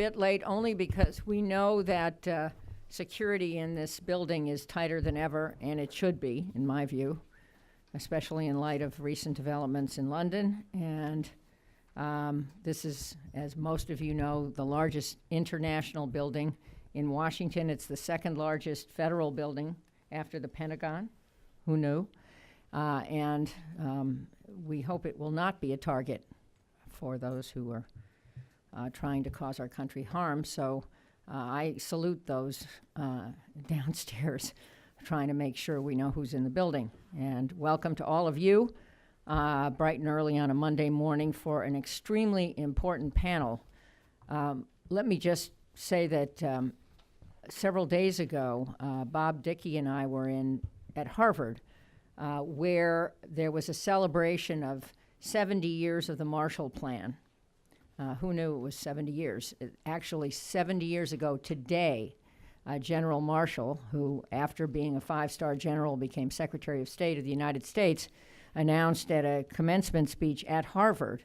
Bit late only because we know that security in this building is tighter than ever, and it should be, in my view, especially in light of recent developments in London. And this is, as most of you know, the largest international building in Washington. It's the second largest federal building after the Pentagon. Who knew? And we hope it will not be a target for those who are trying to cause our country harm. So I salute those downstairs trying to make sure we know who's in the building. And welcome to all of you, bright and early on a Monday morning for an extremely important panel. Let me just say that several days ago, Bob Dickey and I were at Harvard, where there was a celebration of 70 years of the Marshall Plan. Who knew it was 70 years? Actually, 70 years ago today, General Marshall, who after being a five-star general became Secretary of State of the United States, announced at a commencement speech at Harvard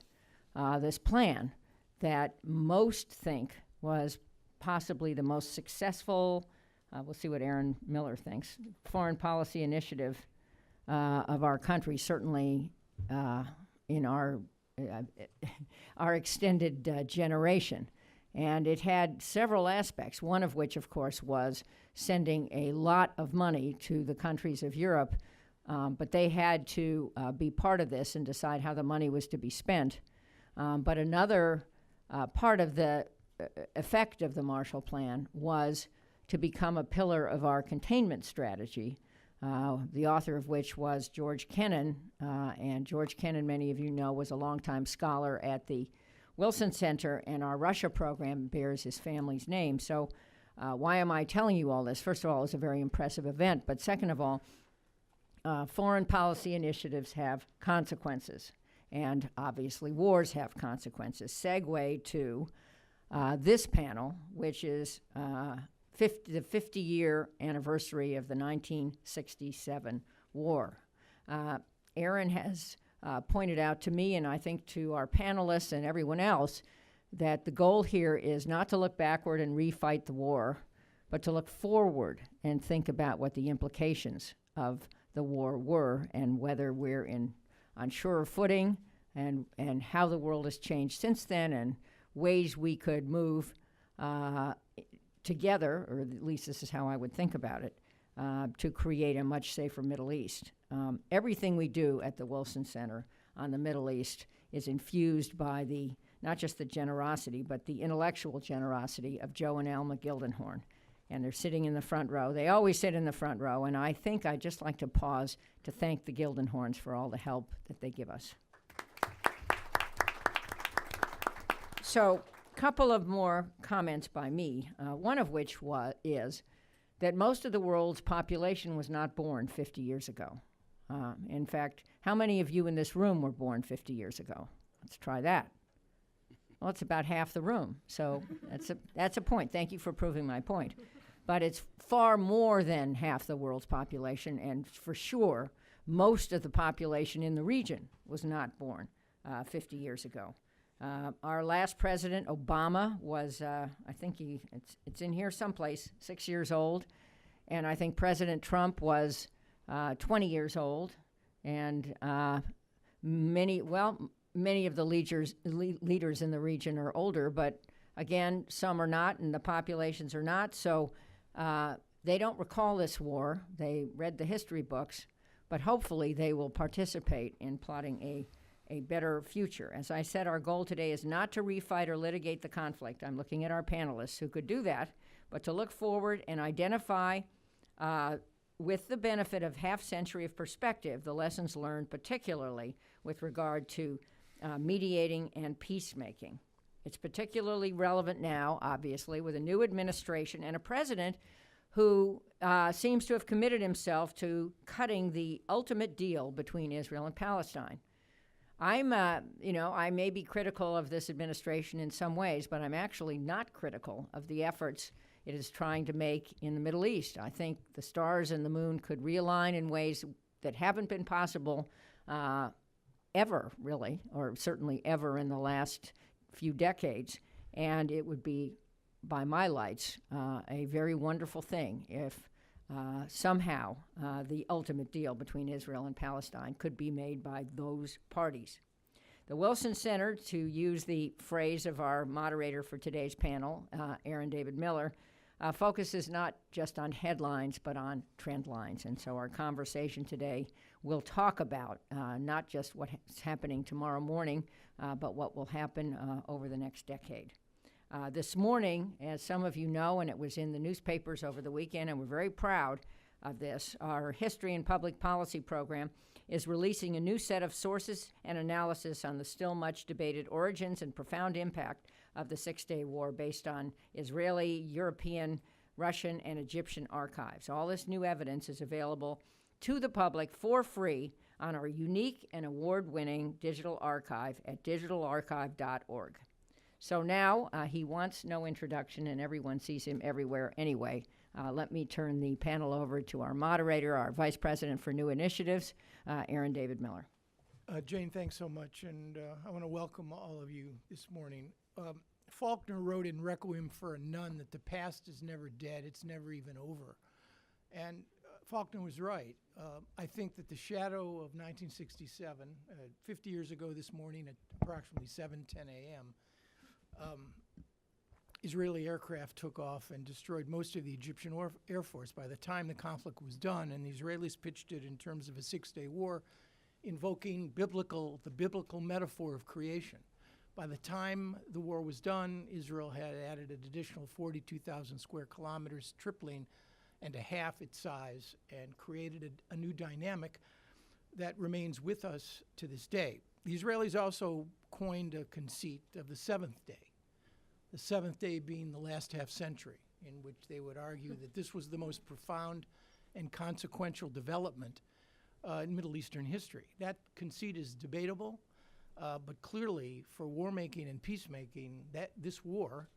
this plan that most think was possibly the most successful, we'll see what Aaron Miller thinks, foreign policy initiative of our country, certainly in our extended generation. And it had several aspects, one of which, of course, was sending a lot of money to the countries of Europe, but they had to be part of this and decide how the money was to be spent. But another part of the effect of the Marshall Plan was to become a pillar of our containment strategy, the author of which was George Kennan. And George Kennan, many of you know, was a longtime scholar at the Wilson Center, and our Russia program bears his family's name. So why am I telling you all this? First of all, it was a very impressive event. But second of all, foreign policy initiatives have consequences. And obviously, wars have consequences. Segue to this panel, which is the 50-year anniversary of the 1967 war. Aaron has pointed out to me, and I think to our panelists and everyone else, that the goal here is not to look backward and refight the war, but to look forward and think about what the implications of the war were and whether we're on surer footing and how the world has changed since then and ways we could move together, or at least this is how I would think about it, to create a much safer Middle East. Everything we do at the Wilson Center on the Middle East is infused by not just the generosity, but the intellectual generosity of Joe and Alma Gildenhorn. And they're sitting in the front row. They always sit in the front row, and I think I'd just like to pause to thank the Gildenhorns for all the help that they give us. So, couple of more comments by me, one of which is that most of the world's population was not born 50 years ago. In fact, how many of you in this room were born 50 years ago? Let's try that. Well, it's about half the room, so that's a point. Thank you for proving my point. But it's far more than half the world's population, and for sure, most of the population in the region was not born 50 years ago. Our last president, Obama, was, I think it's in here someplace, 6 years old. And I think President Trump was 20 years old. And many of the leaders in the region are older, but again, some are not, and the populations are not. So they don't recall this war. They read the history books, but hopefully they will participate in plotting a better future. As I said, our goal today is not to refight or litigate the conflict. I'm looking at our panelists who could do that, but to look forward and identify, with the benefit of half-century of perspective, the lessons learned, particularly with regard to mediating and peacemaking. It's particularly relevant now, obviously, with a new administration and a president who seems to have committed himself to cutting the ultimate deal between Israel and Palestine. I may be critical of this administration in some ways, but I'm actually not critical of the efforts it is trying to make in the Middle East. I think the stars and the moon could realign in ways that haven't been possible ever, really, or certainly ever in the last few decades. And it would be, by my lights, a very wonderful thing if somehow the ultimate deal between Israel and Palestine could be made by those parties. The Wilson Center, to use the phrase of our moderator for today's panel, Aaron David Miller, focuses not just on headlines, but on trend lines. And so our conversation today will talk about not just what's happening tomorrow morning, but what will happen over the next decade. This morning, as some of you know, and it was in the newspapers over the weekend, and we're very proud of this, our History and Public Policy program is releasing a new set of sources and analysis on the still much debated origins and profound impact of the Six-Day War based on Israeli, European, Russian, and Egyptian archives. All this new evidence is available to the public for free on our unique and award-winning digital archive at digitalarchive.org. So now, he wants no introduction, and everyone sees him everywhere anyway. Let me turn the panel over to our moderator, our Vice President for New Initiatives, Aaron David Miller. Jane, thanks so much, and I want to welcome all of you this morning. Faulkner wrote in Requiem for a Nun that the past is never dead, it's never even over. And Faulkner was right. I think that the shadow of 1967, 50 years ago this morning at approximately 7:10 a.m., Israeli aircraft took off and destroyed most of the Egyptian Air Force. By the time the conflict was done, and the Israelis pitched it in terms of a six-day war, invoking the biblical metaphor of creation. By the time the war was done, Israel had added an additional 42,000 square kilometers, tripling and a half its size, and created a new dynamic that remains with us to this day. The Israelis also coined a conceit of the seventh day. The seventh day being the last half century, in which they would argue that this was the most profound and consequential development in Middle Eastern history. That conceit is debatable, but clearly for war making and peacemaking, this war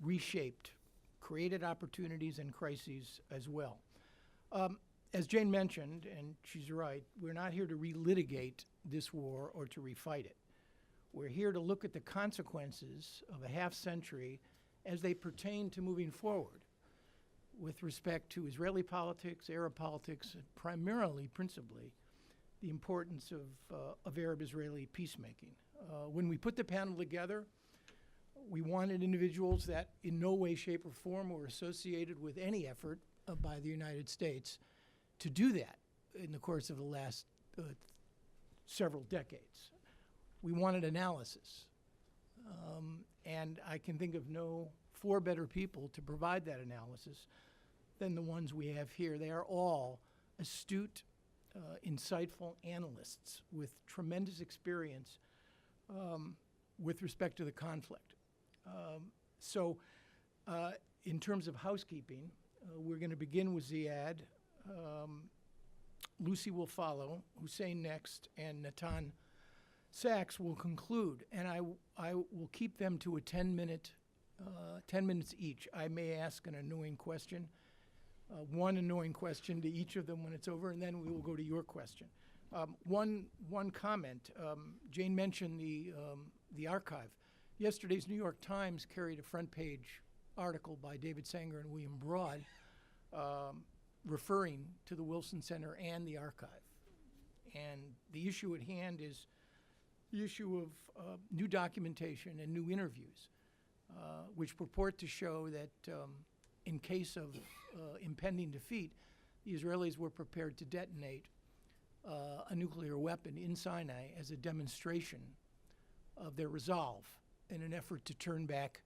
reshaped, created opportunities and crises as well. As Jane mentioned, and she's right, we're not here to relitigate this war or to refight it. We're here to look at the consequences of a half century as they pertain to moving forward with respect to Israeli politics, Arab politics, and principally, the importance of Arab-Israeli peacemaking. When we put the panel together, we wanted individuals that in no way, shape, or form were associated with any effort by the United States to do that in the course of the last several decades. We wanted analysis. And I can think of four better people to provide that analysis than the ones we have here. They are all astute, insightful analysts with tremendous experience with respect to the conflict. So in terms of housekeeping, we're going to begin with Ziad. Lucy will follow, Hussein next, and Natan Sachs will conclude. And I will keep them to a 10 minutes each. I may ask an annoying question, one annoying question to each of them when it's over, and then we will go to your question. One comment, Jane mentioned the archive. Yesterday's New York Times carried a front page article by David Sanger and William Broad referring to the Wilson Center and the archive. And the issue at hand is the issue of new documentation and new interviews, which purport to show that in case of impending defeat, the Israelis were prepared to detonate a nuclear weapon in Sinai as a demonstration of their resolve in an effort to turn back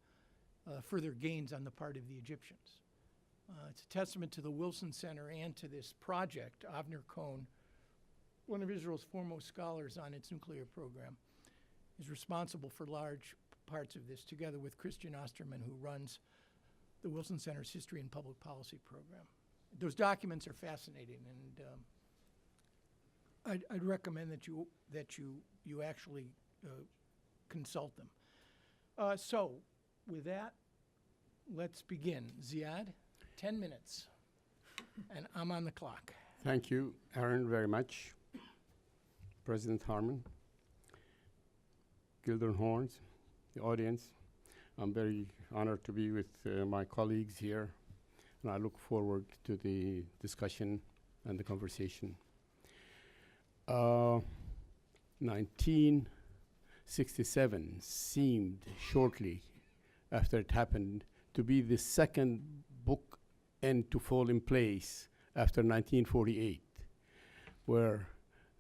further gains on the part of the Egyptians. It's a testament to the Wilson Center and to this project. Avner Cohen, one of Israel's foremost scholars on its nuclear program, is responsible for large parts of this, together with Christian Osterman, who runs the Wilson Center's History and Public Policy program. Those documents are fascinating, and I'd recommend that you actually consult them. So, with that, let's begin. Ziad, 10 minutes, and I'm on the clock. Thank you, Aaron, very much. President Harmon, Gildenhorns, the audience. I'm very honored to be with my colleagues here, and I look forward to the discussion and the conversation. 1967 seemed shortly after it happened to be the second book end to fall in place after 1948, where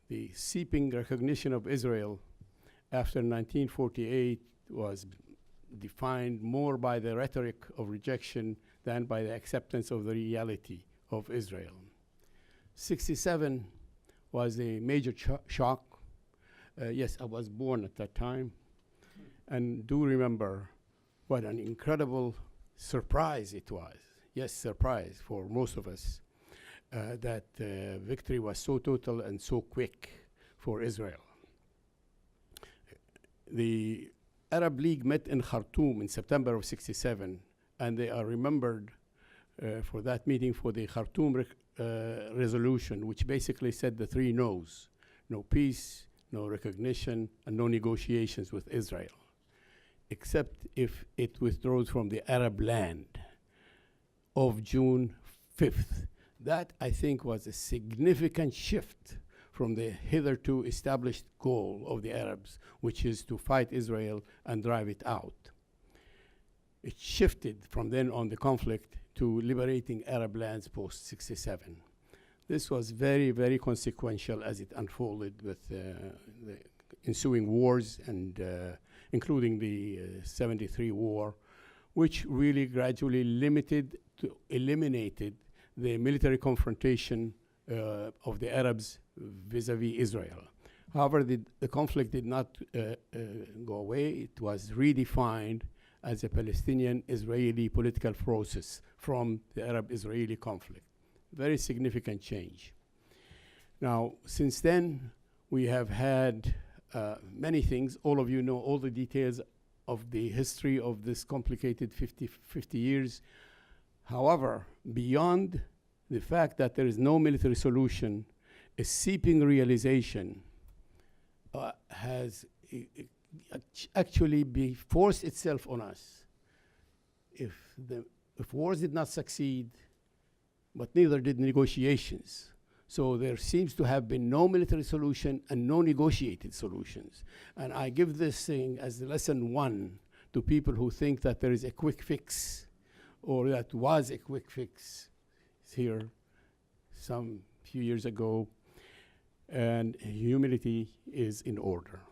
the seeping recognition of Israel after 1948 was defined more by the rhetoric of rejection than by the acceptance of the reality of Israel. 67 was a major shock. Yes, I was born at that time, and do remember what an incredible surprise it was. Yes, surprise for most of us, that victory was so total and so quick for Israel. The Arab League met in Khartoum in September of 67, and they are remembered for that meeting for the Khartoum resolution, which basically said the three no's: no peace, no recognition, and no negotiations with Israel, except if it withdraws from the Arab land, of June 5th. That, I think, was a significant shift from the hitherto established goal of the Arabs, which is to fight Israel and drive it out. It shifted from then on the conflict to liberating Arab lands post-67. This was very, very consequential as it unfolded with the ensuing wars, and including the 73 war, which really gradually eliminated the military confrontation of the Arabs vis-a-vis Israel. However, the conflict did not go away. It was redefined as a Palestinian-Israeli political process from the Arab-Israeli conflict. Very significant change. Now, since then, we have had many things. All of you know all the details of the history of this complicated 50 years. However, beyond the fact that there is no military solution, a seeping realization has actually forced itself on us. If wars did not succeed, but neither did negotiations. So there seems to have been no military solution and no negotiated solutions. And I give this thing as lesson one to people who think that there is a quick fix, or that was a quick fix here some few years ago, and humility is in order.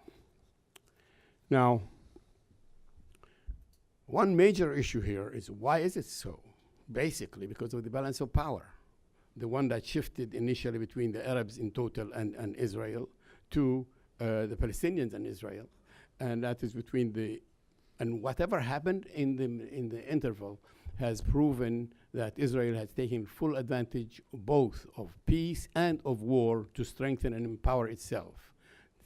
Now, one major issue here is, why is it so? Basically because of the balance of power, the one that shifted initially between the Arabs in total and Israel to the Palestinians and Israel, and that is between and whatever happened in the interval has proven that Israel has taken full advantage both of peace and of war to strengthen and empower itself,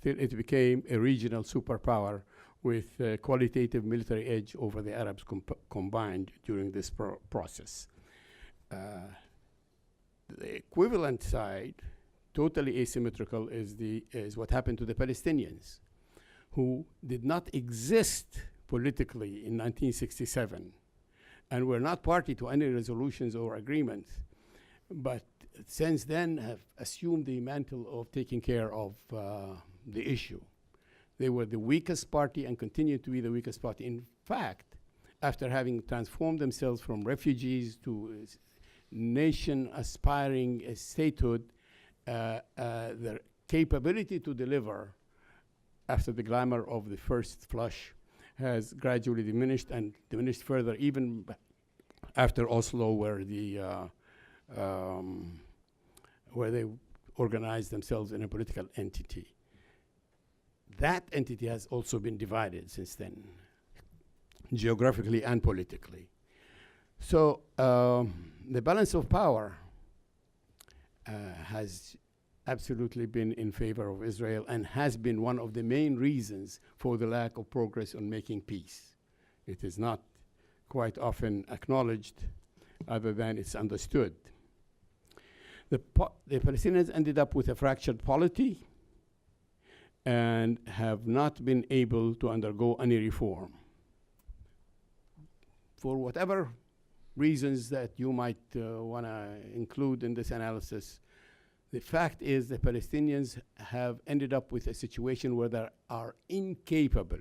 till it became a regional superpower with a qualitative military edge over the Arabs combined during this process. The equivalent side, totally asymmetrical, is what happened to the Palestinians, who did not exist politically in 1967 and were not party to any resolutions or agreements, but since then have assumed the mantle of taking care of the issue. They were the weakest party and continue to be the weakest party. In fact, after having transformed themselves from refugees to nation aspiring statehood, their capability to deliver after the glamour of the first flush has gradually diminished, and diminished further even after Oslo, where they organized themselves in a political entity. That entity has also been divided since then, geographically and politically. So the balance of power has absolutely been in favor of Israel and has been one of the main reasons for the lack of progress on making peace. It is not quite often acknowledged, other than it's understood. The Palestinians ended up with a fractured polity and have not been able to undergo any reform. for whatever reasons that you might want to include in this analysis, the fact is the Palestinians have ended up with a situation where they are incapable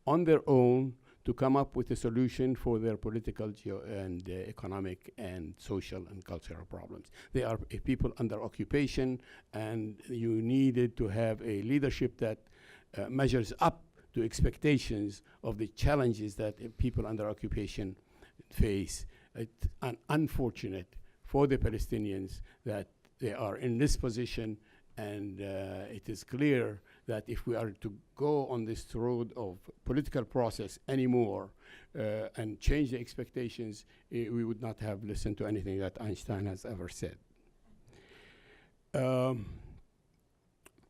on their own to come up with a solution for their political, and economic and social and cultural problems. They are a people under occupation, and you needed to have a leadership that measures up to expectations of the challenges that people under occupation face. It's unfortunate for the Palestinians that they are in this position, and it is clear that if we are to go on this road of political process anymore and change the expectations, we would not have listened to anything that Einstein has ever said.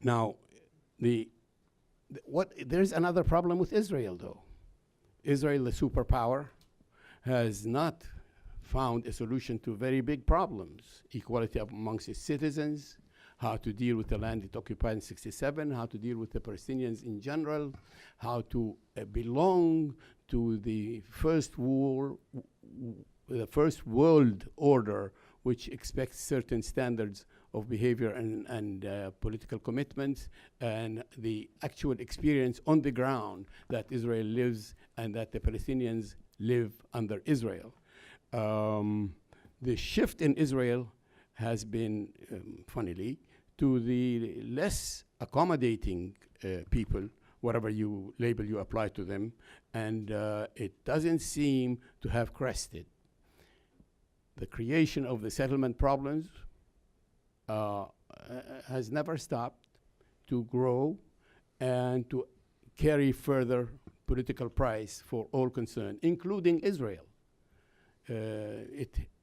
Now, there's another problem with Israel, though. Israel, the superpower, has not found a solution to very big problems: equality amongst its citizens, how to deal with the land it occupied in '67, how to deal with the Palestinians in general, how to belong to the first world order, which expects certain standards of behavior and political commitments, and the actual experience on the ground that Israel lives and that the Palestinians live under Israel. The shift in Israel has been, funnily, to the less accommodating people, whatever label you apply to them, and it doesn't seem to have crested. The creation of the settlement problems has never stopped to grow and to carry further political price for all concerned, including Israel.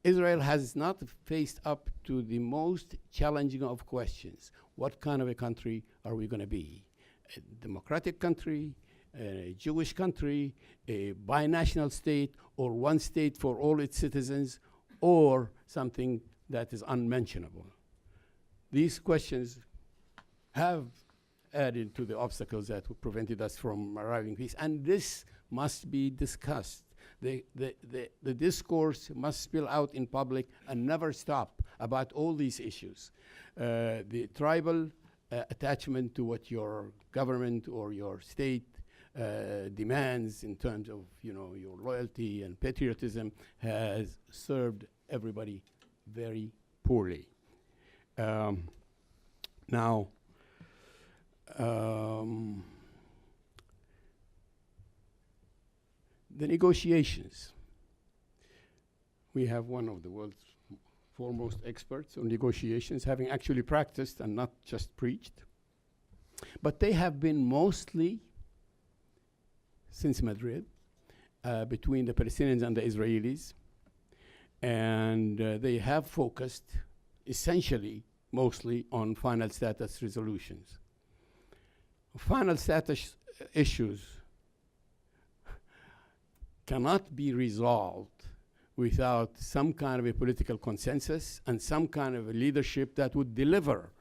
Israel has not faced up to the most challenging of questions. What kind of a country are we going to be? A democratic country, a Jewish country, a binational state, or one state for all its citizens, or something that is unmentionable? These questions have added to the obstacles that prevented us from arriving at peace, and this must be discussed. The discourse must spill out in public and never stop about all these issues. The tribal attachment to what your government or your state demands in terms of your loyalty and patriotism has served everybody very poorly. Now, the negotiations. We have one of the world's foremost experts on negotiations, having actually practiced and not just preached. But they have been mostly, since Madrid, between the Palestinians and the Israelis. And they have focused essentially, mostly, on final status resolutions. Final status issues cannot be resolved without some kind of a political consensus and some kind of a leadership that would deliver,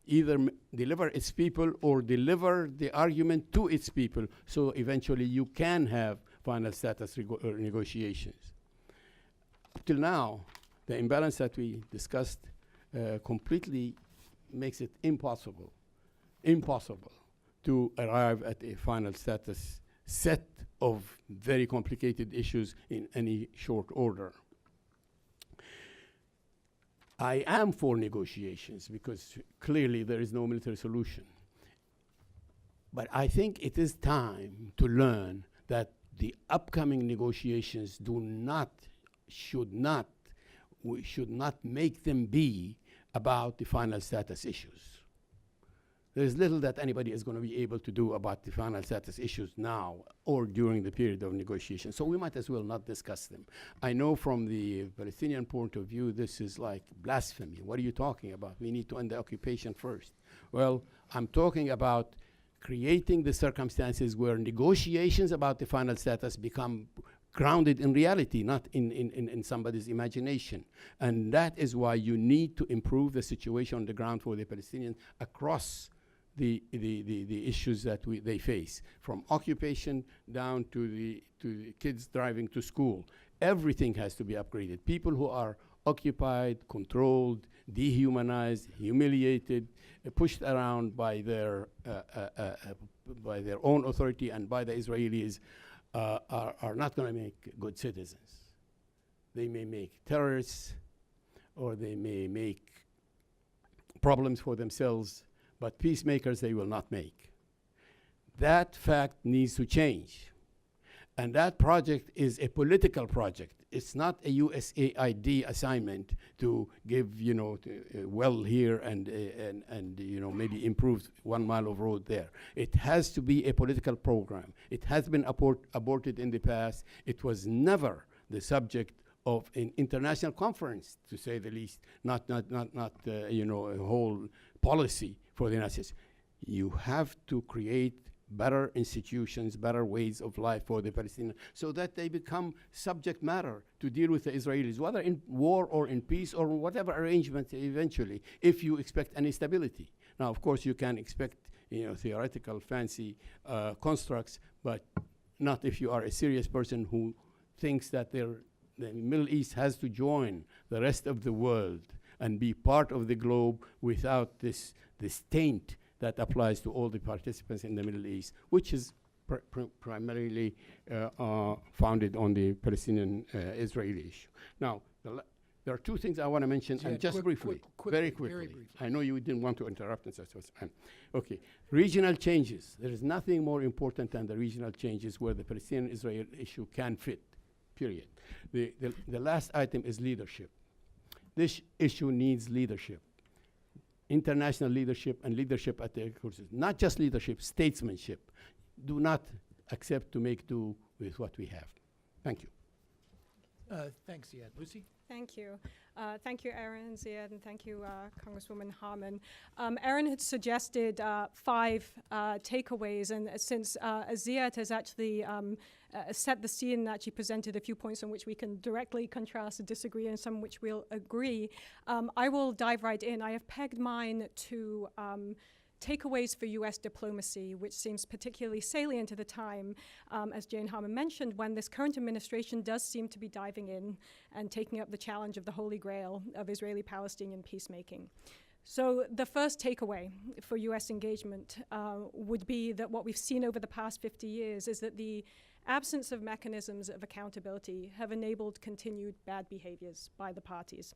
either deliver its people or deliver the argument to its people, so eventually you can have final status negotiations. Up till now, the imbalance that we discussed completely makes it impossible to arrive at a final status set of very complicated issues in any short order. I am for negotiations because clearly there is no military solution. But I think it is time to learn that the upcoming negotiations we should not make them be about the final status issues. There's little that anybody is going to be able to do about the final status issues now or during the period of negotiation. So we might as well not discuss them. I know from the Palestinian point of view, this is like blasphemy. What are you talking about? We need to end the occupation first. Well, I'm talking about creating the circumstances where negotiations about the final status become grounded in reality, not in somebody's imagination. And that is why you need to improve the situation on the ground for the Palestinians across the issues that they face, from occupation down to the kids driving to school. Everything has to be upgraded. People who are occupied, controlled, dehumanized, humiliated, pushed around by their own authority and by the Israelis are not going to make good citizens. They may make terrorists, or they may make problems for themselves, but peacemakers they will not make. That fact needs to change. And that project is a political project. It's not a USAID assignment to give, well here and maybe improve 1 mile of road there. It has to be a political program. It has been aborted in the past. It was never the subject of an international conference, to say the least, not a whole policy for the United States. You have to create better institutions, better ways of life for the Palestinians, so that they become subject matter to deal with the Israelis, whether in war or in peace or whatever arrangement eventually, if you expect any stability. Now, of course, you can expect theoretical, fancy constructs, but not if you are a serious person who thinks that the Middle East has to join the rest of the world and be part of the globe without this taint that applies to all the participants in the Middle East, which is primarily founded on the Palestinian-Israeli issue. Now, there are two things I want to mention, and just briefly, very quickly. Very briefly. I know you didn't want to interrupt, and so okay. Regional changes. There is nothing more important than the regional changes where the Palestinian-Israel issue can fit, period. The last item is leadership. This issue needs leadership. International leadership and leadership at the courses. Not just leadership, statesmanship. Do not accept to make do with what we have. Thank you. Thanks, Ziad. Lucy? Thank you. Thank you, Aaron, Ziad, and thank you, Congresswoman Harman. Aaron had suggested 5 takeaways, and since Ziad has actually set the scene and actually presented a few points on which we can directly contrast and disagree, and some which we'll agree, I will dive right in. I have pegged mine to takeaways for U.S. diplomacy, which seems particularly salient at the time, as Jane Harman mentioned, when this current administration does seem to be diving in and taking up the challenge of the holy grail of Israeli-Palestinian peacemaking. So the first takeaway for U.S. engagement would be that what we've seen over the past 50 years is that the absence of mechanisms of accountability have enabled continued bad behaviors by the parties.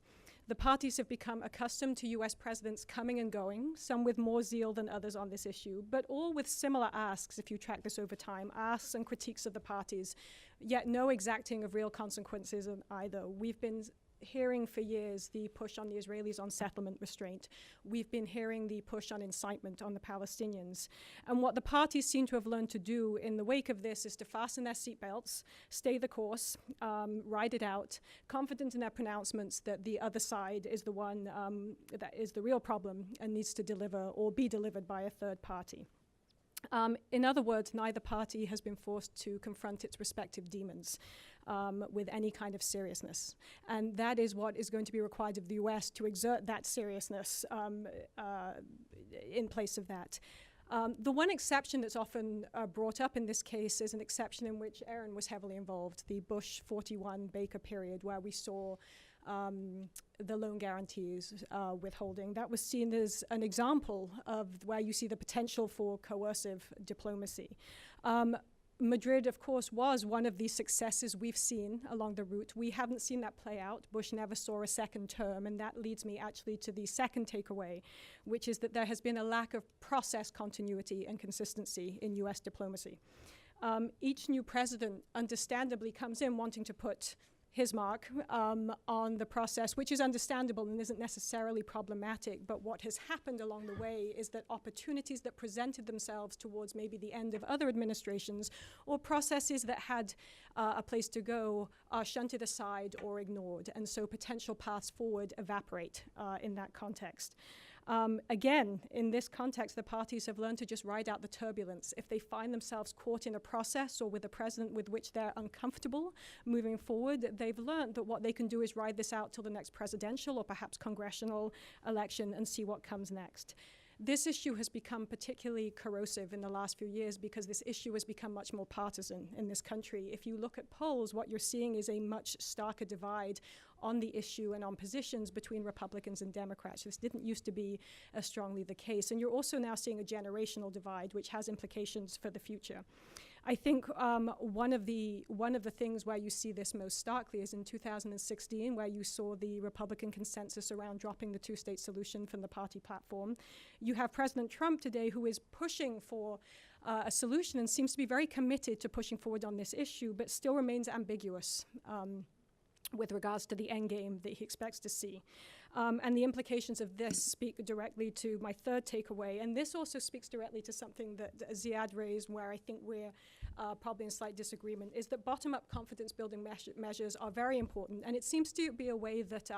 The parties have become accustomed to U.S. presidents coming and going, some with more zeal than others on this issue, but all with similar asks, if you track this over time, asks and critiques of the parties, yet no exacting of real consequences on either. We've been hearing for years the push on the Israelis on settlement restraint. We've been hearing the push on incitement on the Palestinians. And what the parties seem to have learned to do in the wake of this is to fasten their seatbelts, stay the course, ride it out, confident in their pronouncements that the other side is the one that is the real problem and needs to deliver or be delivered by a third party. In other words, neither party has been forced to confront its respective demons with any kind of seriousness. And that is what is going to be required of the U.S. to exert that seriousness in place of that. The one exception that's often brought up in this case is an exception in which Aaron was heavily involved, the Bush 41 Baker period, where we saw the loan guarantees withholding. That was seen as an example of where you see the potential for coercive diplomacy. Madrid, of course, was one of the successes we've seen along the route. We haven't seen that play out. Bush never saw a second term, and that leads me actually to the second takeaway, which is that there has been a lack of process continuity and consistency in U.S. diplomacy. Each new president understandably comes in wanting to put his mark on the process, which is understandable and isn't necessarily problematic. But what has happened along the way is that opportunities that presented themselves towards maybe the end of other administrations or processes that had a place to go are shunted aside or ignored. And so potential paths forward evaporate in that context. Again, in this context, the parties have learned to just ride out the turbulence. If they find themselves caught in a process or with a president with which they're uncomfortable moving forward, they've learned that what they can do is ride this out till the next presidential or perhaps congressional election and see what comes next. This issue has become particularly corrosive in the last few years because this issue has become much more partisan in this country. If you look at polls, what you're seeing is a much starker divide on the issue and on positions between Republicans and Democrats. This didn't used to be as strongly the case. And you're also now seeing a generational divide, which has implications for the future. I think one of the things where you see this most starkly is in 2016, where you saw the Republican consensus around dropping the two-state solution from the party platform. You have President Trump today, who is pushing for a solution and seems to be very committed to pushing forward on this issue, but still remains ambiguous with regards to the end game that he expects to see. And the implications of this speak directly to my third takeaway. And this also speaks directly to something that Ziad raised, where I think we're probably in slight disagreement, is that bottom-up confidence-building measures are very important. And it seems to be a way that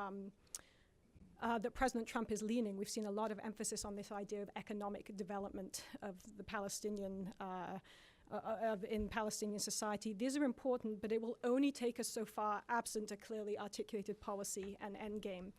that President Trump is leaning. We've seen a lot of emphasis on this idea of economic development of the Palestinian in Palestinian society. These are important, but it will only take us so far absent a clearly articulated policy and endgame.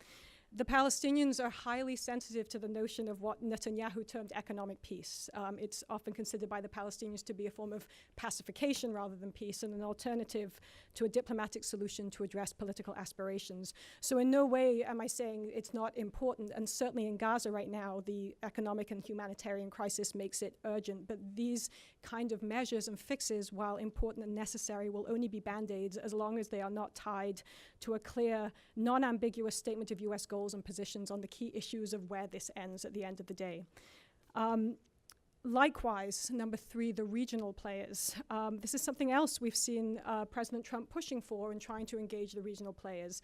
The Palestinians are highly sensitive to the notion of what Netanyahu termed economic peace. It's often considered by the Palestinians to be a form of pacification rather than peace and an alternative to a diplomatic solution to address political aspirations. So in no way am I saying it's not important, and certainly in Gaza right now, the economic and humanitarian crisis makes it urgent, but these kind of measures and fixes, while important and necessary, will only be band-aids as long as they are not tied to a clear, non-ambiguous statement of U.S. goals and positions on the key issues of where this ends at the end of the day. Likewise, number three, the regional players. This is something else we've seen President Trump pushing for and trying to engage the regional players.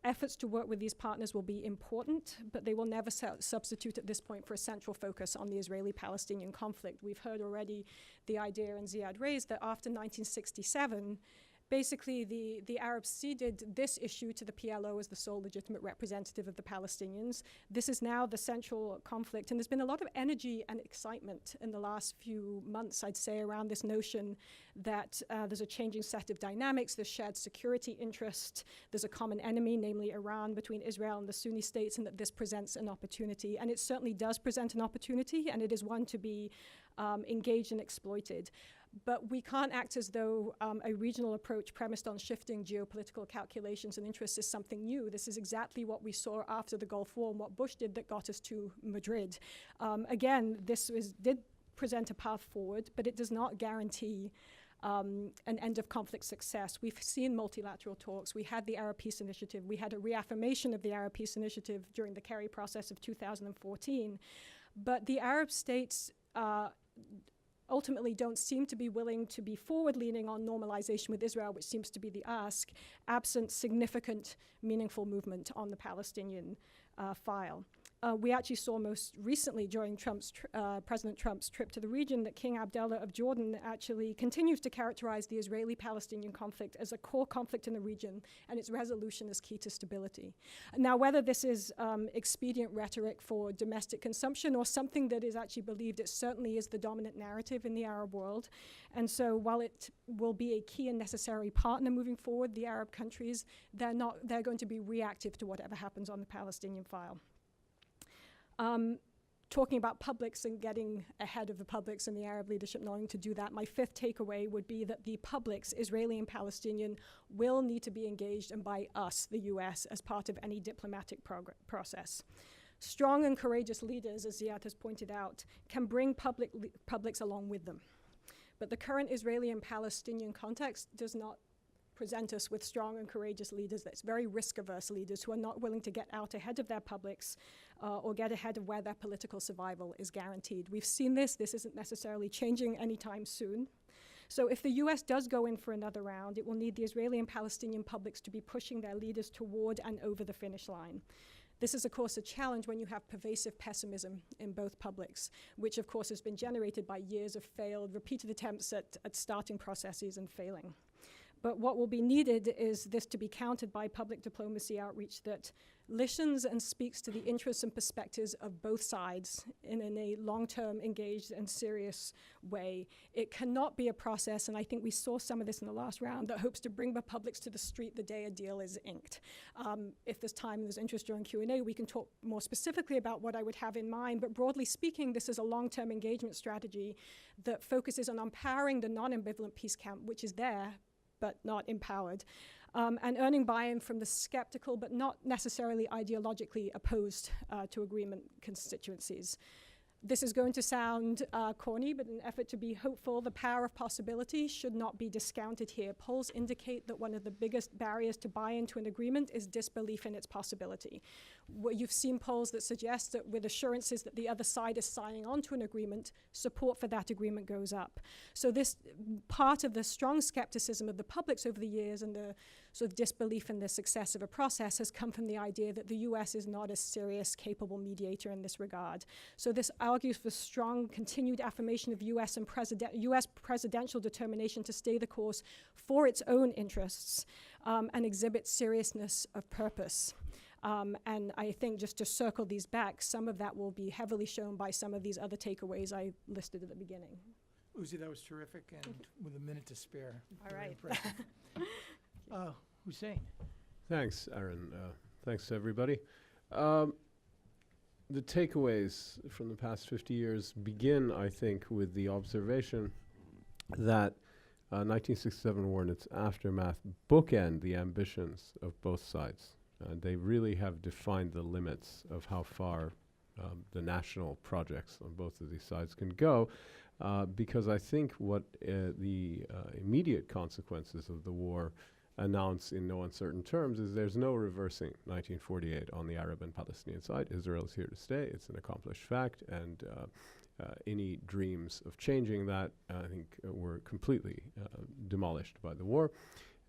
Efforts to work with these partners will be important, but they will never substitute at this point for a central focus on the Israeli-Palestinian conflict. We've heard already the idea, and Ziad raised, that after 1967, basically, the Arabs ceded this issue to the PLO as the sole legitimate representative of the Palestinians. This is now the central conflict, and there's been a lot of energy and excitement in the last few months, I'd say, around this notion that there's a changing set of dynamics, there's shared security interest, there's a common enemy, namely Iran, between Israel and the Sunni states, and that this presents an opportunity. And it certainly does present an opportunity, and it is one to be engaged and exploited. But we can't act as though a regional approach premised on shifting geopolitical calculations and interests is something new. This is exactly what we saw after the Gulf War and what Bush did that got us to Madrid. Again, this did present a path forward, but it does not guarantee an end of conflict success. We've seen multilateral talks. We had the Arab Peace Initiative. We had a reaffirmation of the Arab Peace Initiative during the Kerry process of 2014. But the Arab states ultimately don't seem to be willing to be forward-leaning on normalization with Israel, which seems to be the ask, absent significant, meaningful movement on the Palestinian file. We actually saw most recently during President Trump's trip to the region that King Abdullah of Jordan actually continues to characterize the Israeli-Palestinian conflict as a core conflict in the region and its resolution is key to stability. Now, whether this is expedient rhetoric for domestic consumption or something that is actually believed, it certainly is the dominant narrative in the Arab world. And so while it will be a key and necessary partner moving forward, the Arab countries, they're going to be reactive to whatever happens on the Palestinian file. Talking about publics and getting ahead of the publics and the Arab leadership knowing to do that, my fifth takeaway would be that the publics, Israeli and Palestinian, will need to be engaged, and by us, the US, as part of any diplomatic process. Strong and courageous leaders, as Ziad has pointed out, can bring publics along with them. But the current Israeli and Palestinian context does not present us with strong and courageous leaders. That's very risk-averse leaders who are not willing to get out ahead of their publics or get ahead of where their political survival is guaranteed. We've seen this. This isn't necessarily changing anytime soon. So if the US does go in for another round, it will need the Israeli and Palestinian publics to be pushing their leaders toward and over the finish line. This is, of course, a challenge when you have pervasive pessimism in both publics, which, of course, has been generated by years of failed, repeated attempts at starting processes and failing. But what will be needed is this to be countered by public diplomacy outreach that listens and speaks to the interests and perspectives of both sides in a long-term, engaged and serious way. It cannot be a process, and I think we saw some of this in the last round, that hopes to bring the publics to the street the day a deal is inked. If there's time and there's interest during Q&A, we can talk more specifically about what I would have in mind, but broadly speaking, this is a long-term engagement strategy that focuses on empowering the non-ambivalent peace camp, which is there, but not empowered, and earning buy-in from the skeptical but not necessarily ideologically opposed to agreement constituencies. This is going to sound corny, but in an effort to be hopeful, the power of possibility should not be discounted here. Polls indicate that one of the biggest barriers to buy into an agreement is disbelief in its possibility. You've seen polls that suggest that with assurances that the other side is signing on to an agreement, support for that agreement goes up. So this part of the strong skepticism of the publics over the years and the sort of disbelief in the success of a process has come from the idea that the US is not a serious, capable mediator in this regard. So this argues for strong, continued affirmation of US presidential determination to stay the course for its own interests and exhibit seriousness of purpose. And I think just to circle these back, some of that will be heavily shown by some of these other takeaways I listed at the beginning. Uzi, that was terrific, and with a minute to spare. All Very right. impressive. Hussein. Thanks, Aaron. Thanks to everybody. The takeaways from the past 50 years begin, I think, with the observation that 1967 war and its aftermath bookend the ambitions of both sides. They really have defined the limits of how far the national projects on both of these sides can go, because I think what the immediate consequences of the war announce in no uncertain terms is there's no reversing 1948 on the Arab and Palestinian side. Israel is here to stay. It's an accomplished fact, and any dreams of changing that, I think, were completely demolished by the war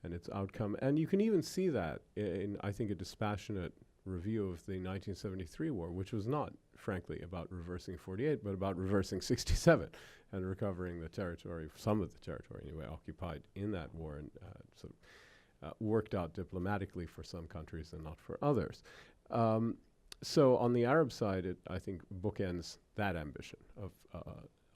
and its outcome. And you can even see that in, I think, a dispassionate review of the 1973 war, which was not, frankly, about reversing 48, but about reversing 67 and recovering the territory, some of the territory anyway, occupied in that war, and worked out diplomatically for some countries and not for others. So on the Arab side, it, I think, bookends that ambition.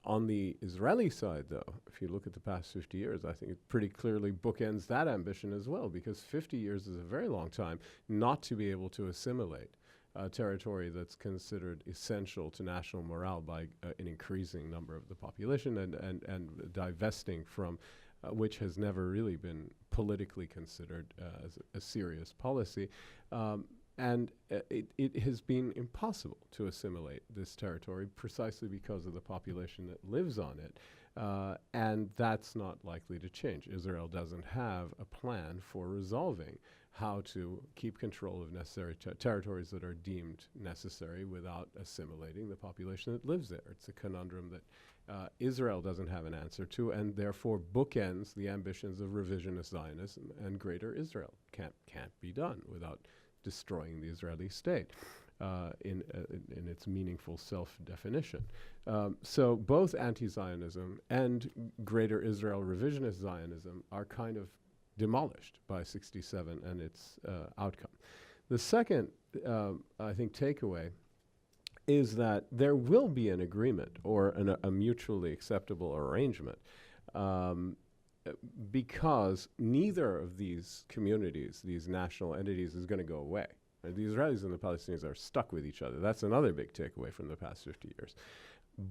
On the Israeli side, though, if you look at the past 50 years, I think it pretty clearly bookends that ambition as well, because 50 years is a very long time not to be able to assimilate a territory that's considered essential to national morale by an increasing number of the population, and divesting from which has never really been politically considered as a serious policy. And it has been impossible to assimilate this territory precisely because of the population that lives on it. And that's not likely to change. Israel doesn't have a plan for resolving how to keep control of necessary territories that are deemed necessary without assimilating the population that lives there. It's a conundrum that Israel doesn't have an answer to, and therefore bookends the ambitions of revisionist Zionism, and greater Israel can't be done without destroying the Israeli state in its meaningful self-definition. So both anti-Zionism and greater Israel revisionist Zionism are kind of demolished by 67 and its outcome. The second, I think, takeaway is that there will be an agreement or a mutually acceptable arrangement, because neither of these communities, these national entities, is going to go away. The Israelis and the Palestinians are stuck with each other. That's another big takeaway from the past 50 years.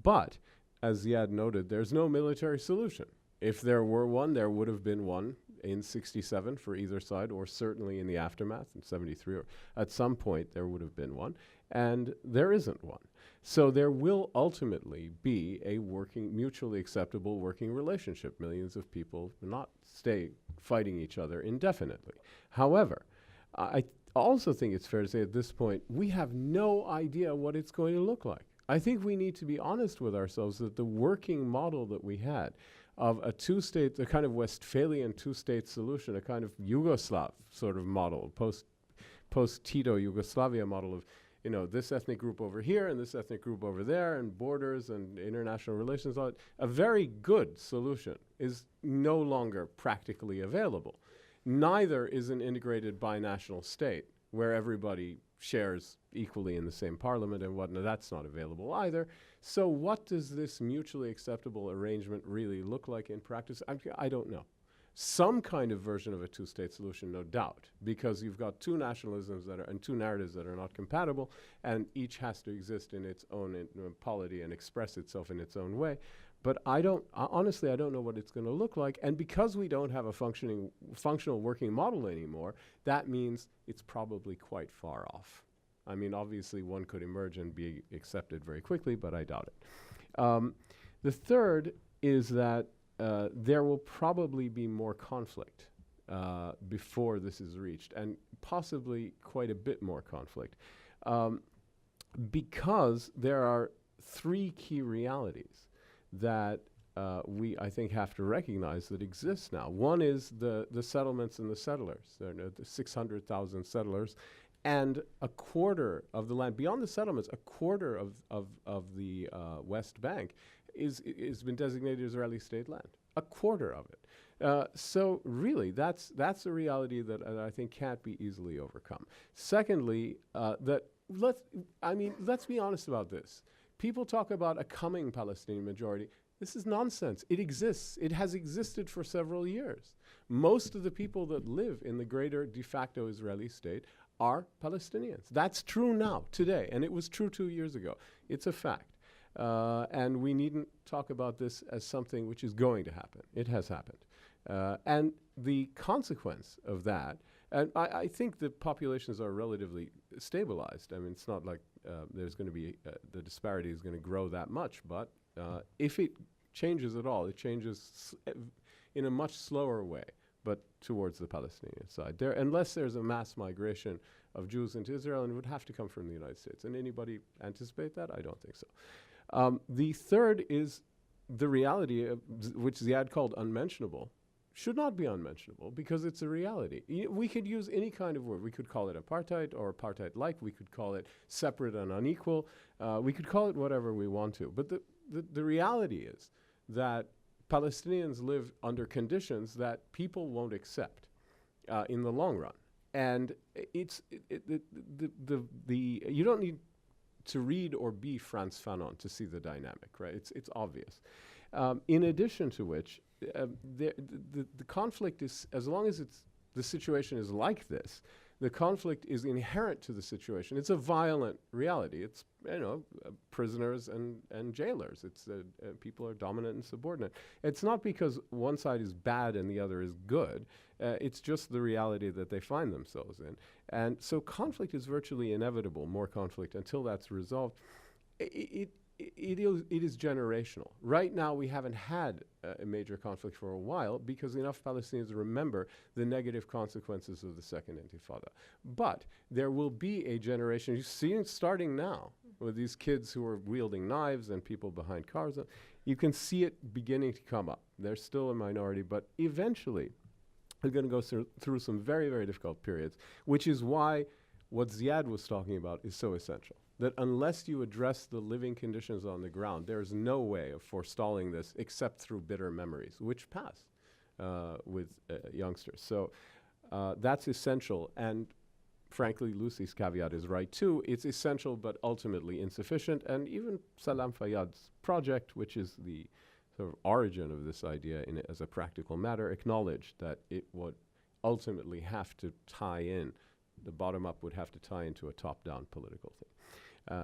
But, as Ziad noted, there's no military solution. If there were one, there would have been one in 67 for either side, or certainly in the aftermath in 73, or at some point there would have been one, and there isn't one. So there will ultimately be a mutually acceptable working relationship. Millions of people will not stay fighting each other indefinitely. However, I also think it's fair to say at this point, we have no idea what it's going to look like. I think we need to be honest with ourselves that the working model that we had of a two-state, a kind of Westphalian two-state solution, a kind of Yugoslav sort of model, post-Tito Yugoslavia model of you know, this ethnic group over here and this ethnic group over there, and borders and international relations, a very good solution is no longer practically available. Neither is an integrated binational state where everybody shares equally in the same parliament and whatnot. That's not available either. So what does this mutually acceptable arrangement really look like in practice? I don't know. Some kind of version of a two-state solution, no doubt, because you've got two nationalisms that are, and two narratives that are not compatible, and each has to exist in its own polity and express itself in its own way. But honestly, I don't know what it's going to look like. And because we don't have a functional working model anymore, that means it's probably quite far off. I mean, obviously, one could emerge and be accepted very quickly, but I doubt it. The third is that there will probably be more conflict before this is reached, and possibly quite a bit more conflict, because there are three key realities that we, I think, have to recognize that exist now. One is the settlements and the settlers. There are the 600,000 settlers, and a quarter of the land, beyond the settlements, a quarter of the West Bank has been designated Israeli state land. A quarter of it. So really, that's a reality that I think can't be easily overcome. Secondly, let's be honest about this. People talk about a coming Palestinian majority. This is nonsense. It exists. It has existed for several years. Most of the people that live in the greater de facto Israeli state are Palestinians. That's true now, today, and it was true 2 years ago. It's a fact. And we needn't talk about this as something which is going to happen. It has happened. And the consequence of that, and I think the populations are relatively stabilized. I mean, it's not like there's going to be, the disparity is going to grow that much, but if it changes at all, it changes in a much slower way, but towards the Palestinian side. Unless there's a mass migration of Jews into Israel, and it would have to come from the United States. And anybody anticipate that? I don't think so. The third is the reality, which Ziad called unmentionable, should not be unmentionable because it's a reality. We could use any kind of word. We could call it apartheid or apartheid-like. We could call it separate and unequal. We could call it whatever we want to. But the reality is that Palestinians live under conditions that people won't accept in the long run. And you don't need to read or be Frantz Fanon to see the dynamic, right? It's obvious. In addition to which, the conflict is, as long as the situation is like this, the conflict is inherent to the situation. It's a violent reality. It's, prisoners and jailers. It's people are dominant and subordinate. It's not because one side is bad and the other is good. It's just the reality that they find themselves in. And so conflict is virtually inevitable, more conflict, until that's resolved. It is generational. Right now, we haven't had a major conflict for a while because enough Palestinians remember the negative consequences of the Second Intifada. But there will be a generation, you see it starting now, with these kids who are wielding knives and people behind cars. You can see it beginning to come up. They're still a minority, but eventually they're going to go through some very, very difficult periods, which is why what Ziad was talking about is so essential. That unless you address the living conditions on the ground, there's no way of forestalling this except through bitter memories, which pass with youngsters. So that's essential. And frankly, Lucy's caveat is right too. It's essential, but ultimately insufficient. And even Salam Fayyad's project, which is the sort of origin of this idea as a practical matter, acknowledged that it would ultimately have to tie in. The bottom-up would have to tie into a top-down political thing.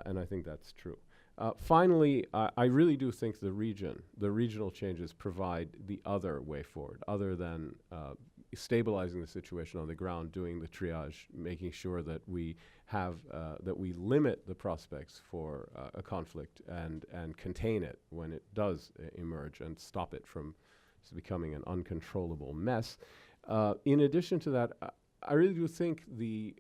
And I think that's true. Finally, I really do think the regional changes provide the other way forward, other than stabilizing the situation on the ground, doing the triage, making sure that we have, that we limit the prospects for a conflict and contain it when it does emerge and stop it from becoming an uncontrollable mess. In addition to that, I really do think the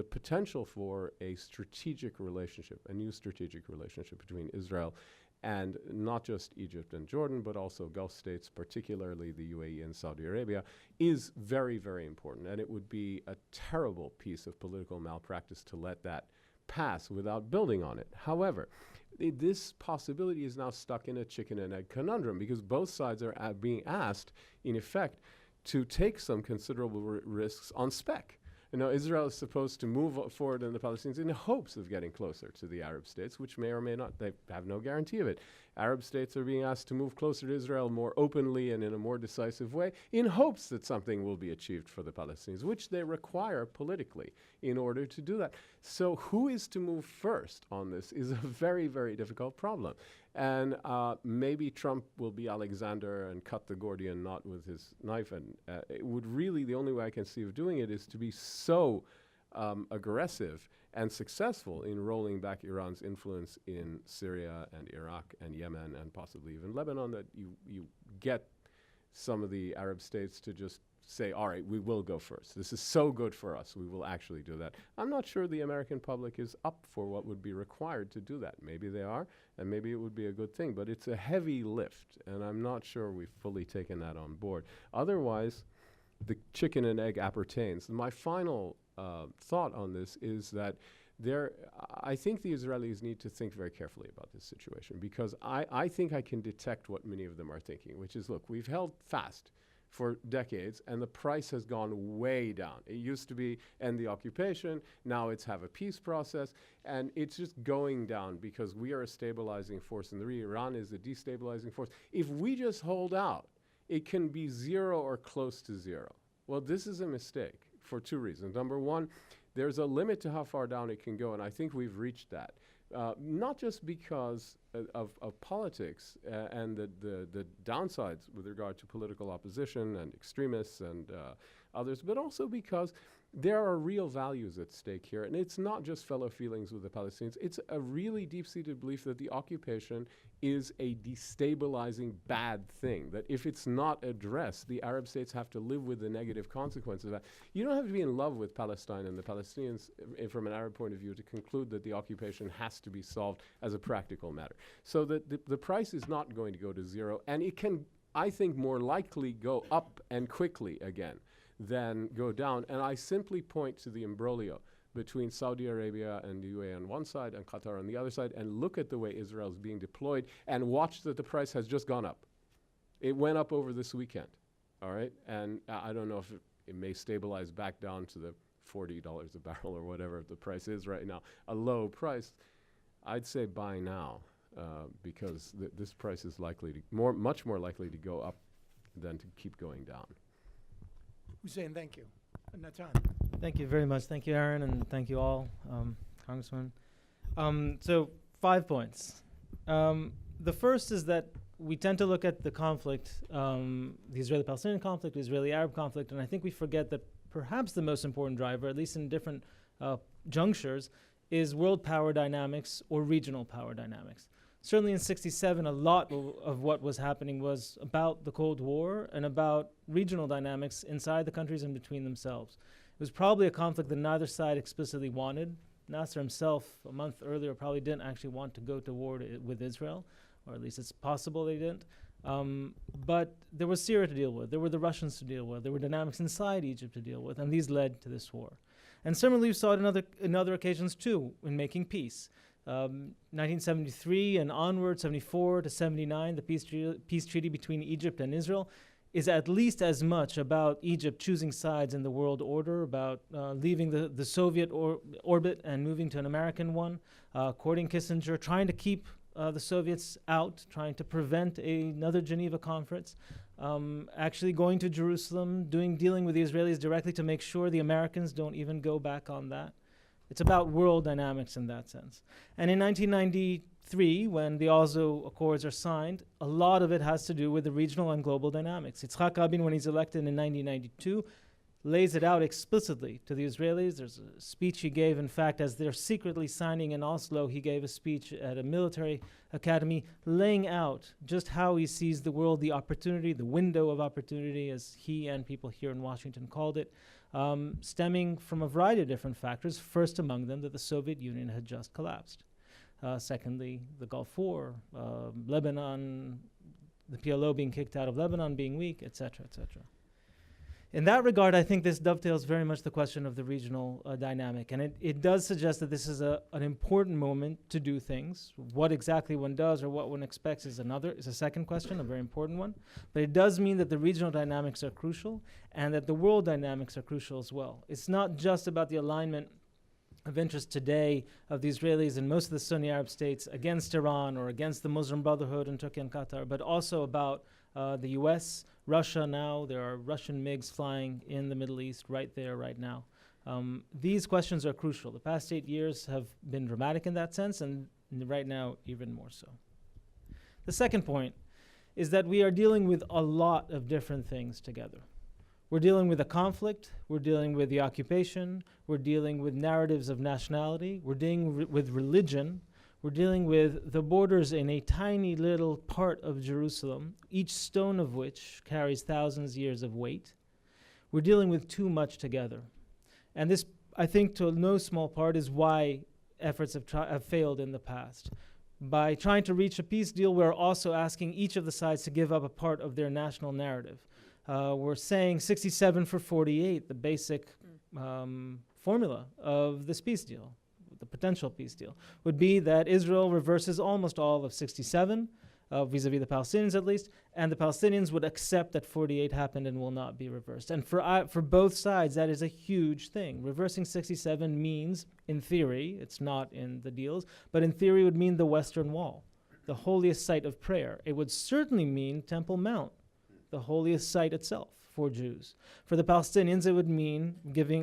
potential for a strategic relationship, a new strategic relationship between Israel and not just Egypt and Jordan, but also Gulf states, particularly the UAE and Saudi Arabia, is very, very important. And it would be a terrible piece of political malpractice to let that pass without building on it. However, this possibility is now stuck in a chicken and egg conundrum because both sides are being asked, in effect, to take some considerable risks on spec. You know, Israel is supposed to move forward in the Palestinians in hopes of getting closer to the Arab states, which may or may not, they have no guarantee of it. Arab states are being asked to move closer to Israel more openly and in a more decisive way in hopes that something will be achieved for the Palestinians, which they require politically in order to do that. So who is to move first on this is a very, very difficult problem. And maybe Trump will be Alexander and cut the Gordian knot with his knife. And it would really, the only way I can see of doing it is to be so aggressive and successful in rolling back Iran's influence in Syria and Iraq and Yemen and possibly even Lebanon, that you get some of the Arab states to just say, all right, we will go first. This is so good for us. We will actually do that. I'm not sure the American public is up for what would be required to do that. Maybe they are, and maybe it would be a good thing, but it's a heavy lift, and I'm not sure we've fully taken that on board. Otherwise, the chicken and egg appertains. My final thought on this is that I think the Israelis need to think very carefully about this situation, because I think I can detect what many of them are thinking, which is, look, we've held fast for decades, and the price has gone way down. It used to be end the occupation, now it's have a peace process, and it's just going down because we are a stabilizing force in the region. Iran is a destabilizing force. If we just hold out, it can be zero or close to zero. Well, this is a mistake for two reasons. Number one, there's a limit to how far down it can go, and I think we've reached that. Not just because of politics and the downsides with regard to political opposition and extremists and others, but also because there are real values at stake here. And it's not just fellow feelings with the Palestinians. It's a really deep-seated belief that the occupation is a destabilizing bad thing, that if it's not addressed, the Arab states have to live with the negative consequences of that. You don't have to be in love with Palestine and the Palestinians from an Arab point of view to conclude that the occupation has to be solved as a practical matter. So that the price is not going to go to zero, and it can, I think, more likely go up and quickly again than go down. And I simply point to the imbroglio between Saudi Arabia and the UAE on one side and Qatar on the other side, and look at the way Israel is being deployed, and watch that the price has just gone up. It went up over this weekend, all right? And I don't know if it may stabilize back down to the $40 a barrel or whatever the price is right now, a low price. I'd say buy now, because this price is likely to, much more likely to go up than to keep going down. Hussein, thank you. And Natan. Thank you very much. Thank you, Aaron, and thank you all, Congressman. So 5 points. The first is that we tend to look at the conflict, the Israeli-Palestinian conflict, the Israeli-Arab conflict, and I think we forget that perhaps the most important driver, at least in different junctures, is world power dynamics or regional power dynamics. Certainly in '67, a lot of what was happening was about the Cold War and about regional dynamics inside the countries and between themselves. It was probably a conflict that neither side explicitly wanted. Nasser himself, a month earlier, probably didn't actually want to go to war with Israel, or at least it's possible they didn't. But there was Syria to deal with. There were the Russians to deal with. There were dynamics inside Egypt to deal with, and these led to this war. And similarly, we saw it in other occasions too, in making peace. 1973 and onward, 74 to 79, the peace treaty between Egypt and Israel is at least as much about Egypt choosing sides in the world order, about leaving the Soviet orbit and moving to an American one, courting Kissinger, trying to keep the Soviets out, trying to prevent another Geneva conference, actually going to Jerusalem, dealing with the Israelis directly to make sure the Americans don't even go back on that. It's about world dynamics in that sense. And in 1993, when the Oslo Accords are signed, a lot of it has to do with the regional and global dynamics. Yitzhak Rabin, when he's elected in 1992, lays it out explicitly to the Israelis. There's a speech he gave. In fact, as they're secretly signing in Oslo, he gave a speech at a military academy laying out just how he sees the world, the opportunity, the window of opportunity, as he and people here in Washington called it, stemming from a variety of different factors, first among them that the Soviet Union had just collapsed. Secondly, the Gulf War, Lebanon, the PLO being kicked out of Lebanon, being weak, et cetera, et cetera. In that regard, I think this dovetails very much the question of the regional dynamic. And it does suggest that this is an important moment to do things. What exactly one does or what one expects is a second question, a very important one. But it does mean that the regional dynamics are crucial and that the world dynamics are crucial as well. It's not just about the alignment of interest today of the Israelis and most of the Sunni Arab states against Iran or against the Muslim Brotherhood in Turkey and Qatar, but also about the US, Russia now. There are Russian MiGs flying in the Middle East right there, right now. These questions are crucial. The past 8 years have been dramatic in that sense, and right now even more so. The second point is that we are dealing with a lot of different things together. We're dealing with a conflict, we're dealing with the occupation, we're dealing with narratives of nationality, we're dealing with religion, we're dealing with the borders in a tiny little part of Jerusalem, each stone of which carries thousands of years of weight. We're dealing with too much together. And this, I think, to no small part, is why efforts have failed in the past. By trying to reach a peace deal, we're also asking each of the sides to give up a part of their national narrative. We're saying 67 for 48, the basic formula of this peace deal, the potential peace deal, would be that Israel reverses almost all of 67, vis-a-vis the Palestinians at least, and the Palestinians would accept that 48 happened and will not be reversed. And for both sides, that is a huge thing. Reversing 67 means, in theory, it's not in the deals, but in theory would mean the Western Wall, the holiest site of prayer. It would certainly mean Temple Mount, the holiest site itself for Jews. For the Palestinians, it would mean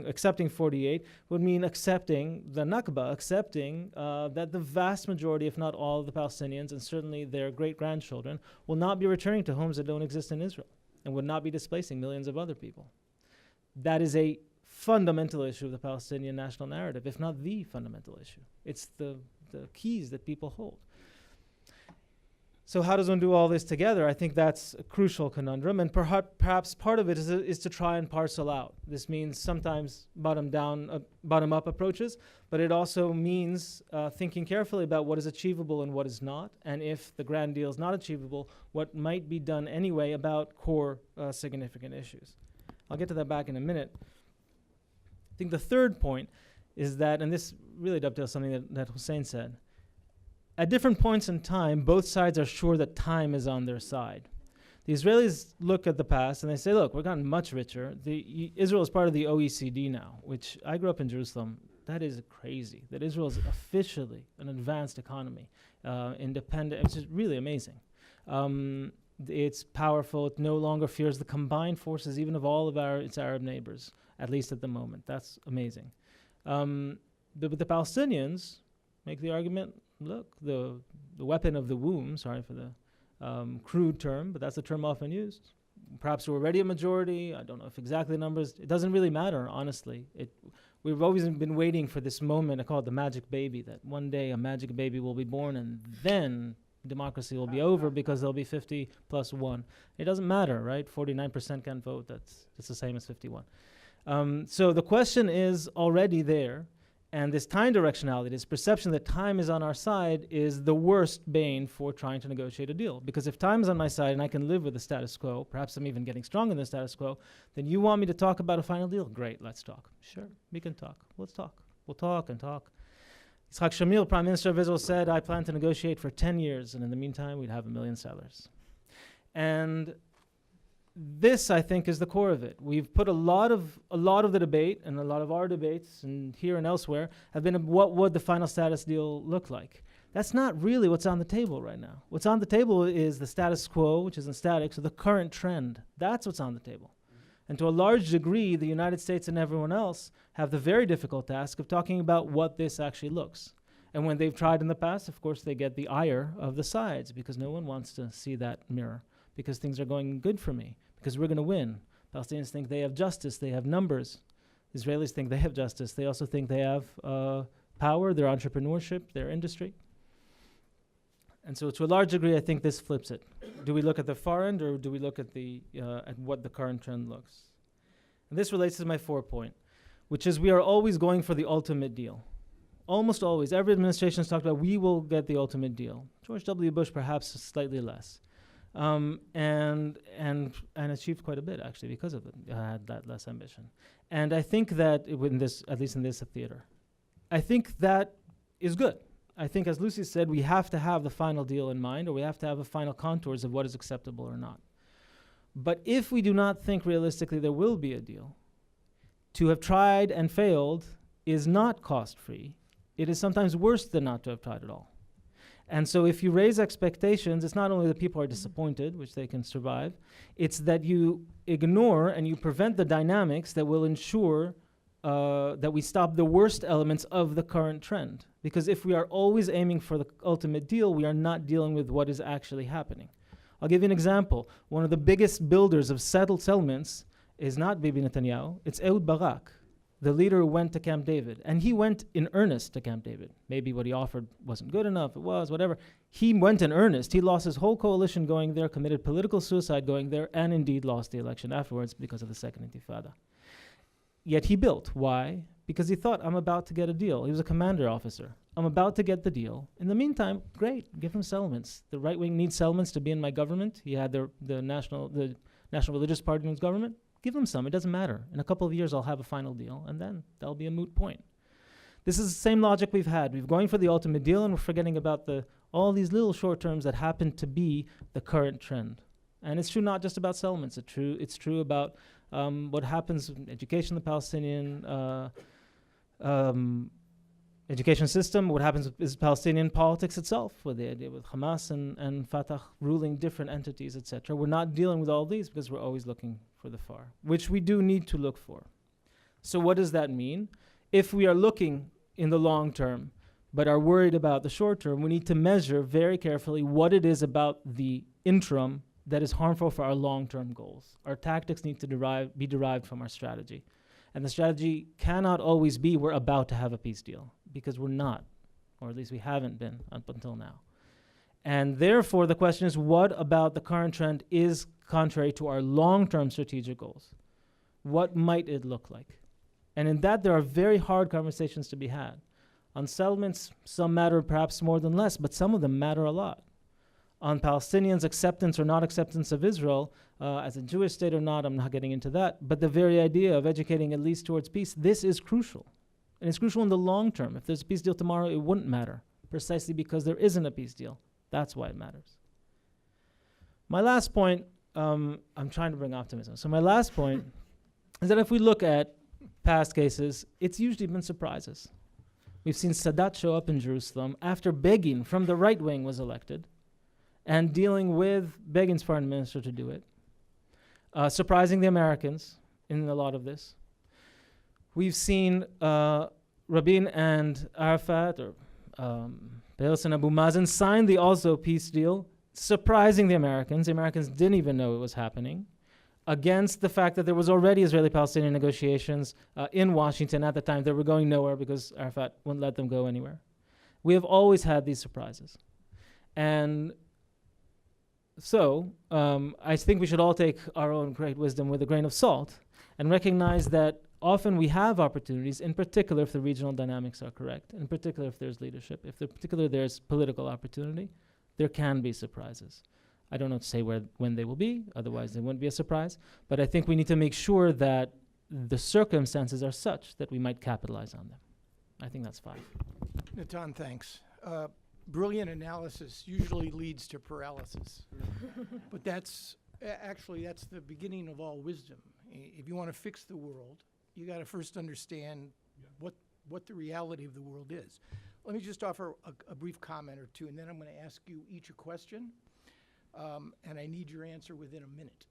accepting 48 would mean accepting the Nakba, accepting that the vast majority, if not all, of the Palestinians, and certainly their great-grandchildren, will not be returning to homes that don't exist in Israel and would not be displacing millions of other people. That is a fundamental issue of the Palestinian national narrative, if not the fundamental issue. It's the keys that people hold. So how does one do all this together? I think that's a crucial conundrum, and perhaps part of it is to try and parcel out. This means sometimes bottom-up approaches, but it also means thinking carefully about what is achievable and what is not, and if the grand deal is not achievable, what might be done anyway about core significant issues. I'll get to that back in a minute. I think the third point is that, and this really dovetails something that Hussein said, at different points in time, both sides are sure that time is on their side. The Israelis look at the past and they say, look, we've gotten much richer. Israel is part of the OECD now, which I grew up in Jerusalem. That is crazy, that Israel is officially an advanced economy, independent. It's just really amazing. It's powerful. It no longer fears the combined forces even of all of its Arab neighbors, at least at the moment. That's amazing. But the Palestinians make the argument, look, the weapon of the womb, sorry for the crude term, but that's the term often used. Perhaps we're already a majority. I don't know if exactly the numbers. It doesn't really matter, honestly. We've always been waiting for this moment. I call it the magic baby, that one day a magic baby will be born and then democracy will be over because there'll be 50 plus 1. It doesn't matter, right? 49% can't vote. That's the same as 51. So the question is already there. And this time directionality, this perception that time is on our side, is the worst bane for trying to negotiate a deal. Because if time is on my side and I can live with the status quo, perhaps I'm even getting strong in the status quo, then you want me to talk about a final deal? Great, let's talk. Sure, we can talk. Let's talk. We'll talk and talk. Yitzhak Shamir, Prime Minister of Israel, said, I plan to negotiate for 10 years, and in the meantime, we'd have 1 million settlers. And this, I think, is the core of it. We've put a lot of the debate, and a lot of our debates, and here and elsewhere, have been what would the final status deal look like. That's not really what's on the table right now. What's on the table is the status quo, which isn't static, so the current trend. That's what's on the table. And to a large degree, the United States and everyone else have the very difficult task of talking about what this actually looks. And when they've tried in the past, of course, they get the ire of the sides, because no one wants to see that mirror, because things are going good for me, because we're going to win. Palestinians think they have justice, they have numbers. Israelis think they have justice. They also think they have power, their entrepreneurship, their industry. And so to a large degree, I think this flips it. Do we look at the far end, or do we look at at what the current trend looks? And this relates to my 4th point, which is we are always going for the ultimate deal. Almost always. Every administration has talked about we will get the ultimate deal. George W. Bush perhaps slightly less. and achieved quite a bit actually because of it. Had that less ambition, and I think that at least in this theater, I think that is good. I think, as Lucy said, we have to have the final deal in mind, or we have to have the final contours of what is acceptable or not. But if we do not think realistically there will be a deal, to have tried and failed is not cost-free. It is sometimes worse than not to have tried at all. And so if you raise expectations, it's not only that people are disappointed, which they can survive, it's that you ignore and you prevent the dynamics that will ensure that we stop the worst elements of the current trend. Because if we are always aiming for the ultimate deal, we are not dealing with what is actually happening. I'll give you an example. One of the biggest builders of settled settlements is not Bibi Netanyahu, it's Ehud Barak, the leader who went to Camp David. And he went in earnest to Camp David. Maybe what he offered wasn't good enough, it was, whatever. He went in earnest. He lost his whole coalition going there, committed political suicide going there, and indeed lost the election afterwards because of the Second Intifada. Yet he built. Why? Because he thought, I'm about to get a deal. He was a commander officer. I'm about to get the deal. In the meantime, great, give him settlements. The right wing needs settlements to be in my government. He had the National Religious Party in his government. Give them some, it doesn't matter. In a couple of years, I'll have a final deal, and then that'll be a moot point. This is the same logic we've had. We're going for the ultimate deal, and we're forgetting about all these little short terms that happen to be the current trend. And it's true not just about settlements. It's true about what happens in education, the Palestinian education system, what happens is Palestinian politics itself, with the idea with Hamas and Fatah ruling different entities, etc. We're not dealing with all these because we're always looking for the far, which we do need to look for. So what does that mean? If we are looking in the long term, but are worried about the short term, we need to measure very carefully what it is about the interim that is harmful for our long-term goals. Our tactics need to be derived from our strategy. And the strategy cannot always be we're about to have a peace deal, because we're not, or at least we haven't been up until now. And therefore, the question is, what about the current trend is contrary to our long-term strategic goals? What might it look like? And in that, there are very hard conversations to be had. On settlements, some matter perhaps more than less, but some of them matter a lot. On Palestinians' acceptance or not acceptance of Israel, as a Jewish state or not, I'm not getting into that, but the very idea of educating at least towards peace, this is crucial. And it's crucial in the long term. If there's a peace deal tomorrow, it wouldn't matter, precisely because there isn't a peace deal. That's why it matters. My last point, I'm trying to bring optimism. So my last point is that if we look at past cases, it's usually been surprises. We've seen Sadat show up in Jerusalem after Begin from the right wing was elected, and dealing with Begin's foreign minister to do it, surprising the Americans in a lot of this. We've seen Rabin and Arafat, or Peres and Abu Mazen, sign the Oslo peace deal, surprising the Americans. The Americans didn't even know it was happening, against the fact that there was already Israeli-Palestinian negotiations in Washington at the time. They were going nowhere because Arafat wouldn't let them go anywhere. We have always had these surprises. And so I think we should all take our own great wisdom with a grain of salt and recognize that often we have opportunities, in particular if the regional dynamics are correct, in particular if there's leadership, if in particular there's political opportunity, there can be surprises. I don't know to say when they will be, otherwise they wouldn't be a surprise, but I think we need to make sure that the circumstances are such that we might capitalize on them. I think that's 5. Natan, thanks. Brilliant analysis usually leads to paralysis. But that's the beginning of all wisdom. If you want to fix the world, you got to first understand what the reality of the world is. Let me just offer a brief comment or two, and then I'm going to ask you each a question, and I need your answer within a minute.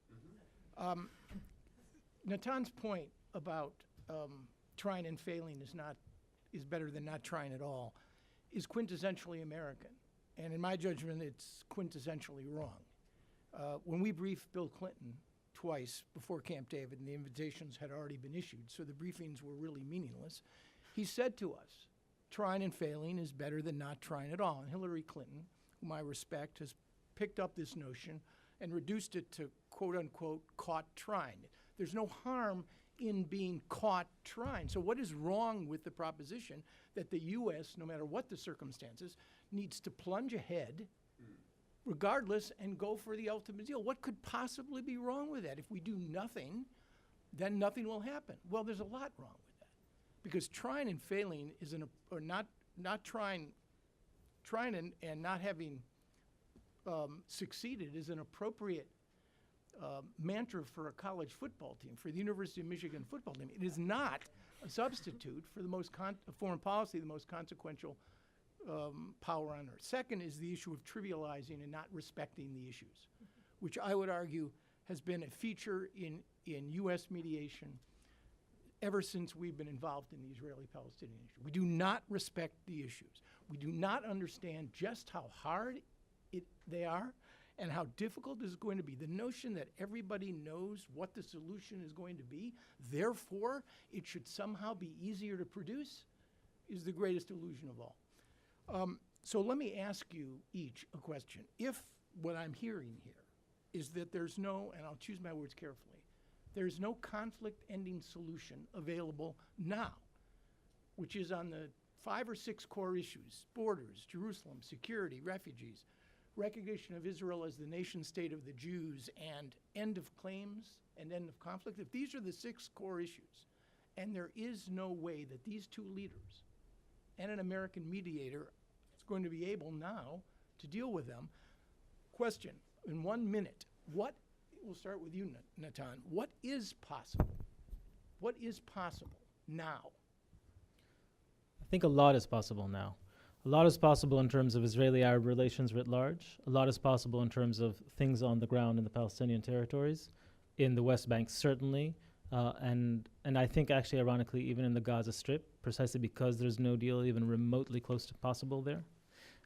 Natan's point about trying and failing is better than not trying at all is quintessentially American. And in my judgment, it's quintessentially wrong. When we briefed Bill Clinton twice before Camp David, and the invitations had already been issued, so the briefings were really meaningless, he said to us, trying and failing is better than not trying at all. And Hillary Clinton, whom I respect, has picked up this notion and reduced it to, quote unquote, caught trying. There's no harm in being caught trying. So what is wrong with the proposition that the U.S., no matter what the circumstances, needs to plunge ahead regardless and go for the ultimate deal. What could possibly be wrong with that? If we do nothing, then nothing will happen. Well, there's a lot wrong with that, because trying and failing is or not trying and not having succeeded is an appropriate mantra for a college football team, for the University of Michigan football team. It is not a substitute for the most foreign policy, the most consequential power on earth. Second is the issue of trivializing and not respecting the issues, which I would argue has been a feature in U.S. mediation ever since we've been involved in the Israeli-Palestinian issue. We do not respect the issues. We do not understand just how hard they are and how difficult it's going to be. The notion that everybody knows what the solution is going to be, therefore it should somehow be easier to produce, is the greatest illusion of all. So let me ask you each a question. If what I'm hearing here is that there's no, and I'll choose my words carefully, there's no conflict-ending solution available now, which is on the 5 or 6 core issues: borders, Jerusalem, security, refugees, recognition of Israel as the nation state of the Jews, and end of claims and end of conflict. If these are the 6 core issues, and there is no way that these 2 leaders and an American mediator is going to be able now to deal with them, question, in 1 minute, we'll start with you, Natan, what is possible? What is possible now? I think a lot is possible now. A lot is possible in terms of Israeli-Arab relations writ large. A lot is possible in terms of things on the ground in the Palestinian territories, in the West Bank certainly, and I think actually ironically even in the Gaza Strip, precisely because there's no deal even remotely close to possible there.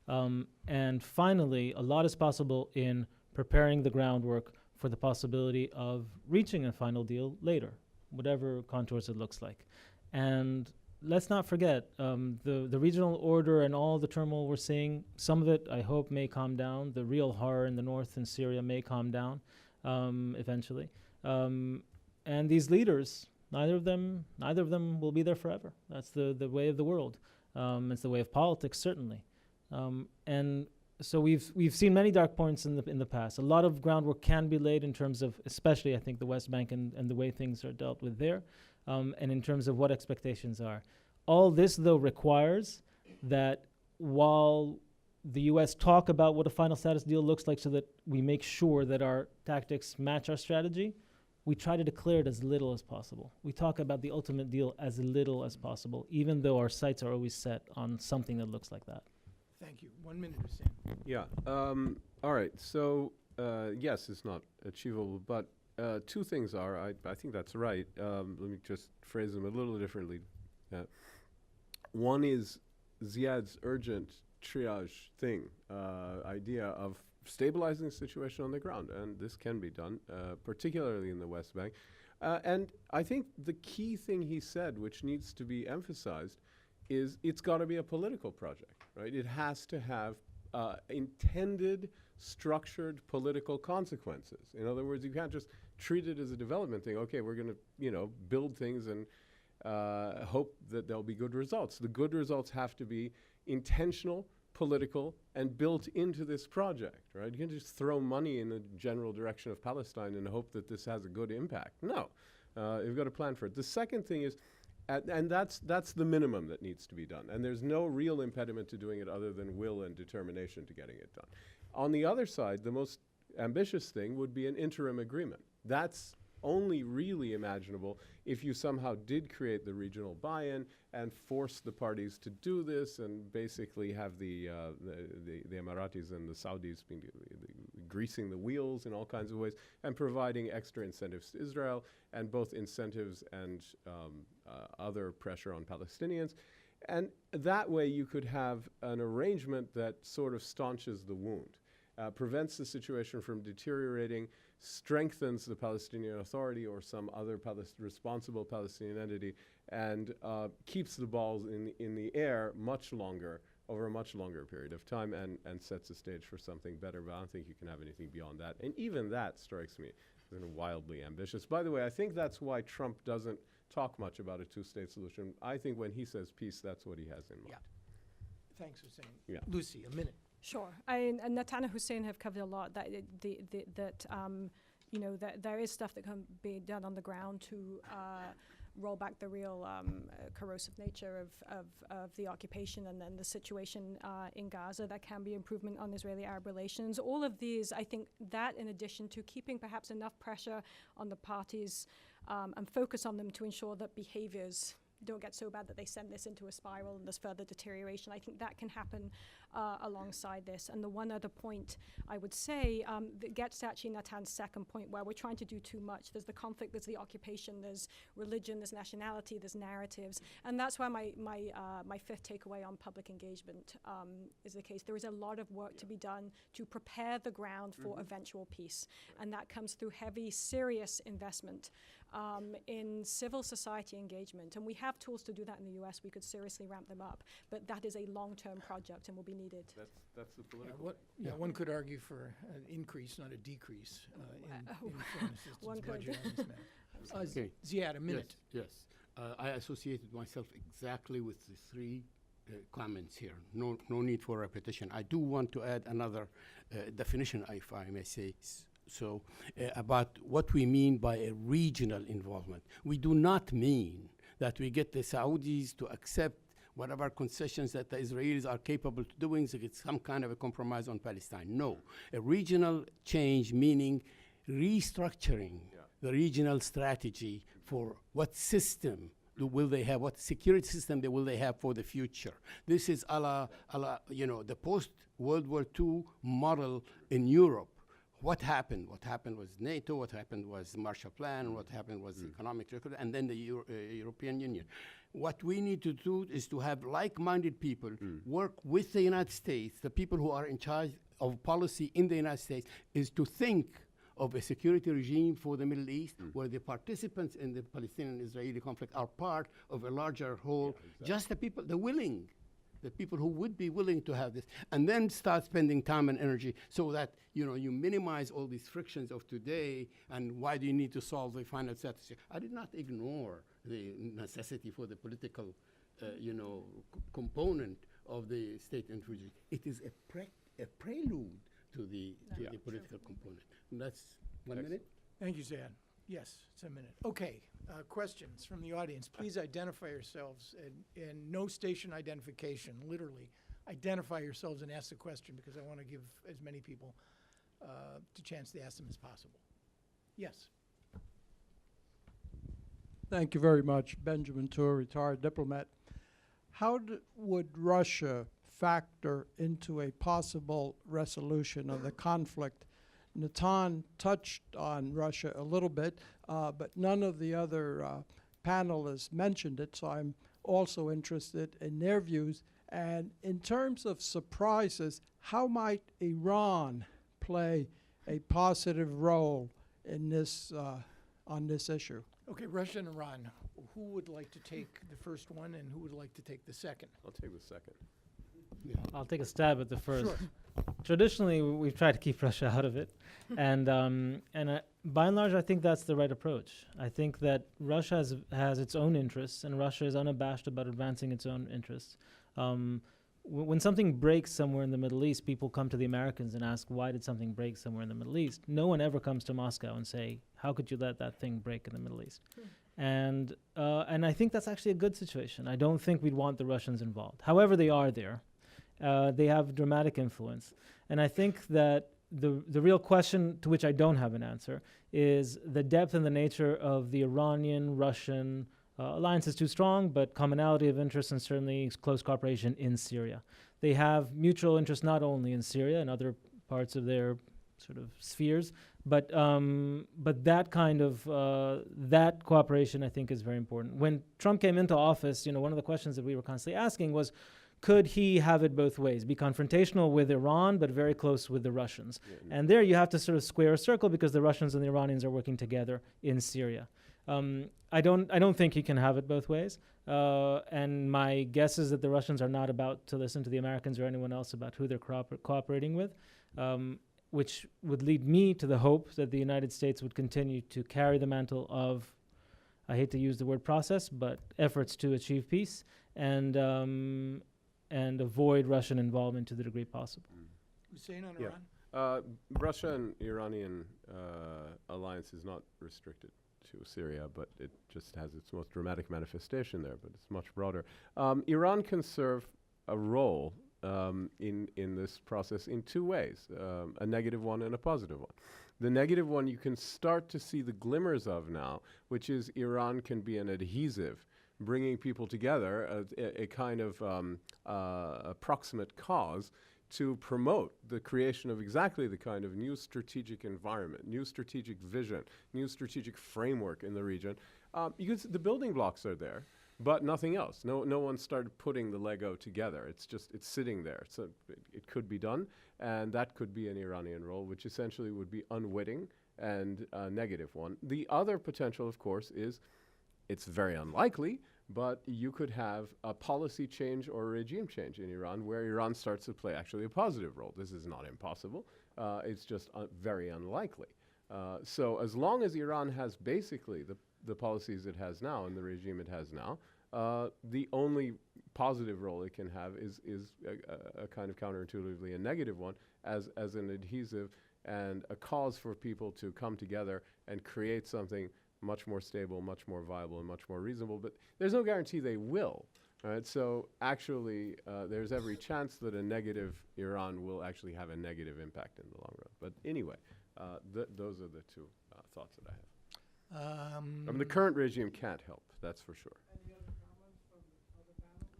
And finally, a lot is possible in preparing the groundwork for the possibility of reaching a final deal later, whatever contours it looks like. And let's not forget, the regional order and all the turmoil we're seeing, some of it I hope may calm down. The real horror in the north in Syria may calm down eventually. And these leaders, neither of them will be there forever. That's the way of the world. It's the way of politics, certainly. And so we've seen many dark points in the past. A lot of groundwork can be laid in terms of, especially I think, the West Bank and the way things are dealt with there, and in terms of what expectations are. All this, though, requires that while the U.S. talk about what a final status deal looks like so that we make sure that our tactics match our strategy, we try to declare it as little as possible. We talk about the ultimate deal as little as possible, even though our sights are always set on something that looks like that. Thank you. 1 minute, Hussein. Yeah. All right. So, yes, it's not achievable, but 2 things are. I think that's right. Let me just phrase them a little differently. One is Ziad's urgent triage idea of stabilizing the situation on the ground, and this can be done, particularly in the West Bank. And I think the key thing he said, which needs to be emphasized, is it's got to be a political project, right? It has to have intended, structured political consequences. In other words, you can't just treat it as a development thing. Okay, we're going to, build things and hope that there'll be good results. The good results have to be intentional, political, and built into this project, right? You can just throw money in the general direction of Palestine and hope that this has a good impact. No, you've got to plan for it. The second thing is, and that's the minimum that needs to be done. And there's no real impediment to doing it other than will and determination to getting it done. On the other side, the most ambitious thing would be an interim agreement. That's only really imaginable if you somehow did create the regional buy-in and force the parties to do this, and basically have the Emiratis and the Saudis greasing the wheels in all kinds of ways and providing extra incentives to Israel, and both incentives and other pressure on Palestinians. And that way you could have an arrangement that sort of staunches the wound, prevents the situation from deteriorating, strengthens the Palestinian Authority or some other responsible Palestinian entity, and keeps the balls in the air much longer, over a much longer period of time, and sets the stage for something better. But I don't think you can have anything beyond that. And even that strikes me as wildly ambitious. By the way, I think that's why Trump doesn't talk much about a 2-state solution. I think when he says peace, that's what he has in mind. Yeah. Thanks, Hussein. Yeah. Lucy, a minute. Sure. And Natana Hussein have covered a lot. That that there is stuff that can be done on the ground to roll back the real corrosive nature of the occupation, and then the situation in Gaza. That can be improvement on Israeli-Arab relations. All of these, I think, that in addition to keeping perhaps enough pressure on the parties and focus on them to ensure that behaviors don't get so bad that they send this into a spiral and there's further deterioration. I think that can happen alongside this. And the one other point I would say that gets to actually Natan's second point, where we're trying to do too much. There's the conflict, there's the occupation, there's religion, there's nationality, there's narratives. And that's why my fifth takeaway on public engagement is the case. There is a lot of work to be done to prepare the ground for eventual peace. And that comes through heavy, serious investment in civil society engagement. And we have tools to do that in the US. We could seriously ramp them up. But that is a long-term project and will be needed. That's the political. One could argue for an increase, not a decrease, in foreign assistance budget on this matter. Okay. Ziad, a minute. Yes. I associated myself exactly with the three comments here. No need for repetition. I do want to add another definition, if I may say so, about what we mean by a regional involvement. We do not mean that we get the Saudis to accept whatever concessions that the Israelis are capable of doing, so it's some kind of a compromise on Palestine. No. A regional change meaning restructuring the regional strategy for what system will they have, what security system will they have for the future. This is a la the post-World War II model in Europe. What happened? What happened was NATO, what happened was the Marshall Plan, what happened was the economic record, and then the European Union. What we need to do is to have like-minded people work with the United States, the people who are in charge of policy in the United States, is to think of a security regime for the Middle East where the participants in the Palestinian-Israeli conflict are part of a larger whole, just the people, the people who would be willing to have this, and then start spending time and energy so that you minimize all these frictions of today. And why do you need to solve the final status? I did not ignore the necessity for the political, component of the state intervention. It is a prelude to the political component. And that's 1 minute. Thank you, Ziad. Yes, it's a minute. Okay, questions from the audience. Please identify yourselves, and no station identification, literally. Identify yourselves and ask the question, because I want to give as many people the chance to ask them as possible. Yes. Thank you very much. Benjamin Tour, retired diplomat. How would Russia factor into a possible resolution of the conflict? Natan touched on Russia a little bit, but none of the other panelists mentioned it, so I'm also interested in their views. And in terms of surprises, how might Iran play a positive role in this on this issue? Okay, Russia and Iran. Who would like to take the first one, and who would like to take the second? I'll take the second. I'll take a stab at the first. Sure. Traditionally, we've tried to keep Russia out of it, and by and large, I think that's the right approach. I think that Russia has its own interests, and Russia is unabashed about advancing its own interests. When something breaks somewhere in the Middle East, people come to the Americans and ask, why did something break somewhere in the Middle East? No one ever comes to Moscow and say, how could you let that thing break in the Middle East? And I think that's actually a good situation. I don't think we'd want the Russians involved. However, they are there. They have dramatic influence. And I think that the real question to which I don't have an answer is the depth and the nature of the Iranian-Russian alliance is too strong, but commonality of interest and certainly close cooperation in Syria. They have mutual interest not only in Syria and other parts of their sort of spheres, but that kind of that cooperation I think is very important. When Trump came into office, one of the questions that we were constantly asking was, could he have it both ways? Be confrontational with Iran, but very close with the Russians. And there you have to sort of square a circle because the Russians and the Iranians are working together in Syria. I don't think he can have it both ways. And my guess is that the Russians are not about to listen to the Americans or anyone else about who they're cooperating with, which would lead me to the hope that the United States would continue to carry the mantle of, I hate to use the word process, but efforts to achieve peace and avoid Russian involvement to the degree possible. Hussein on Yeah. Iran? Russia and Iranian alliance is not restricted to Syria, but it just has its most dramatic manifestation there, but it's much broader. Iran can serve a role in this process in two ways, a negative one and a positive one. The negative one you can start to see the glimmers of now, which is Iran can be an adhesive, bringing people together, a kind of approximate cause to promote the creation of exactly the kind of new strategic environment, new strategic vision, new strategic framework in the region. Because the building blocks are there, but nothing else. No one started putting the Lego together. It's sitting there. So it could be done, and that could be an Iranian role, which essentially would be unwitting and a negative one. The other potential, of course, is it's very unlikely, but you could have a policy change or a regime change in Iran where Iran starts to play actually a positive role. This is not impossible. It's just very unlikely. So as long as Iran has basically the policies it has now and the regime it has now, the only positive role it can have is a kind of counterintuitively a negative one as an adhesive and a cause for people to come together and create something much more stable, much more viable, and much more reasonable. But there's no guarantee they will. Right? So actually, there's every chance that a negative Iran will actually have a negative impact in the long run. But anyway, those are the two thoughts that I have. I mean, the current regime can't help, that's for sure.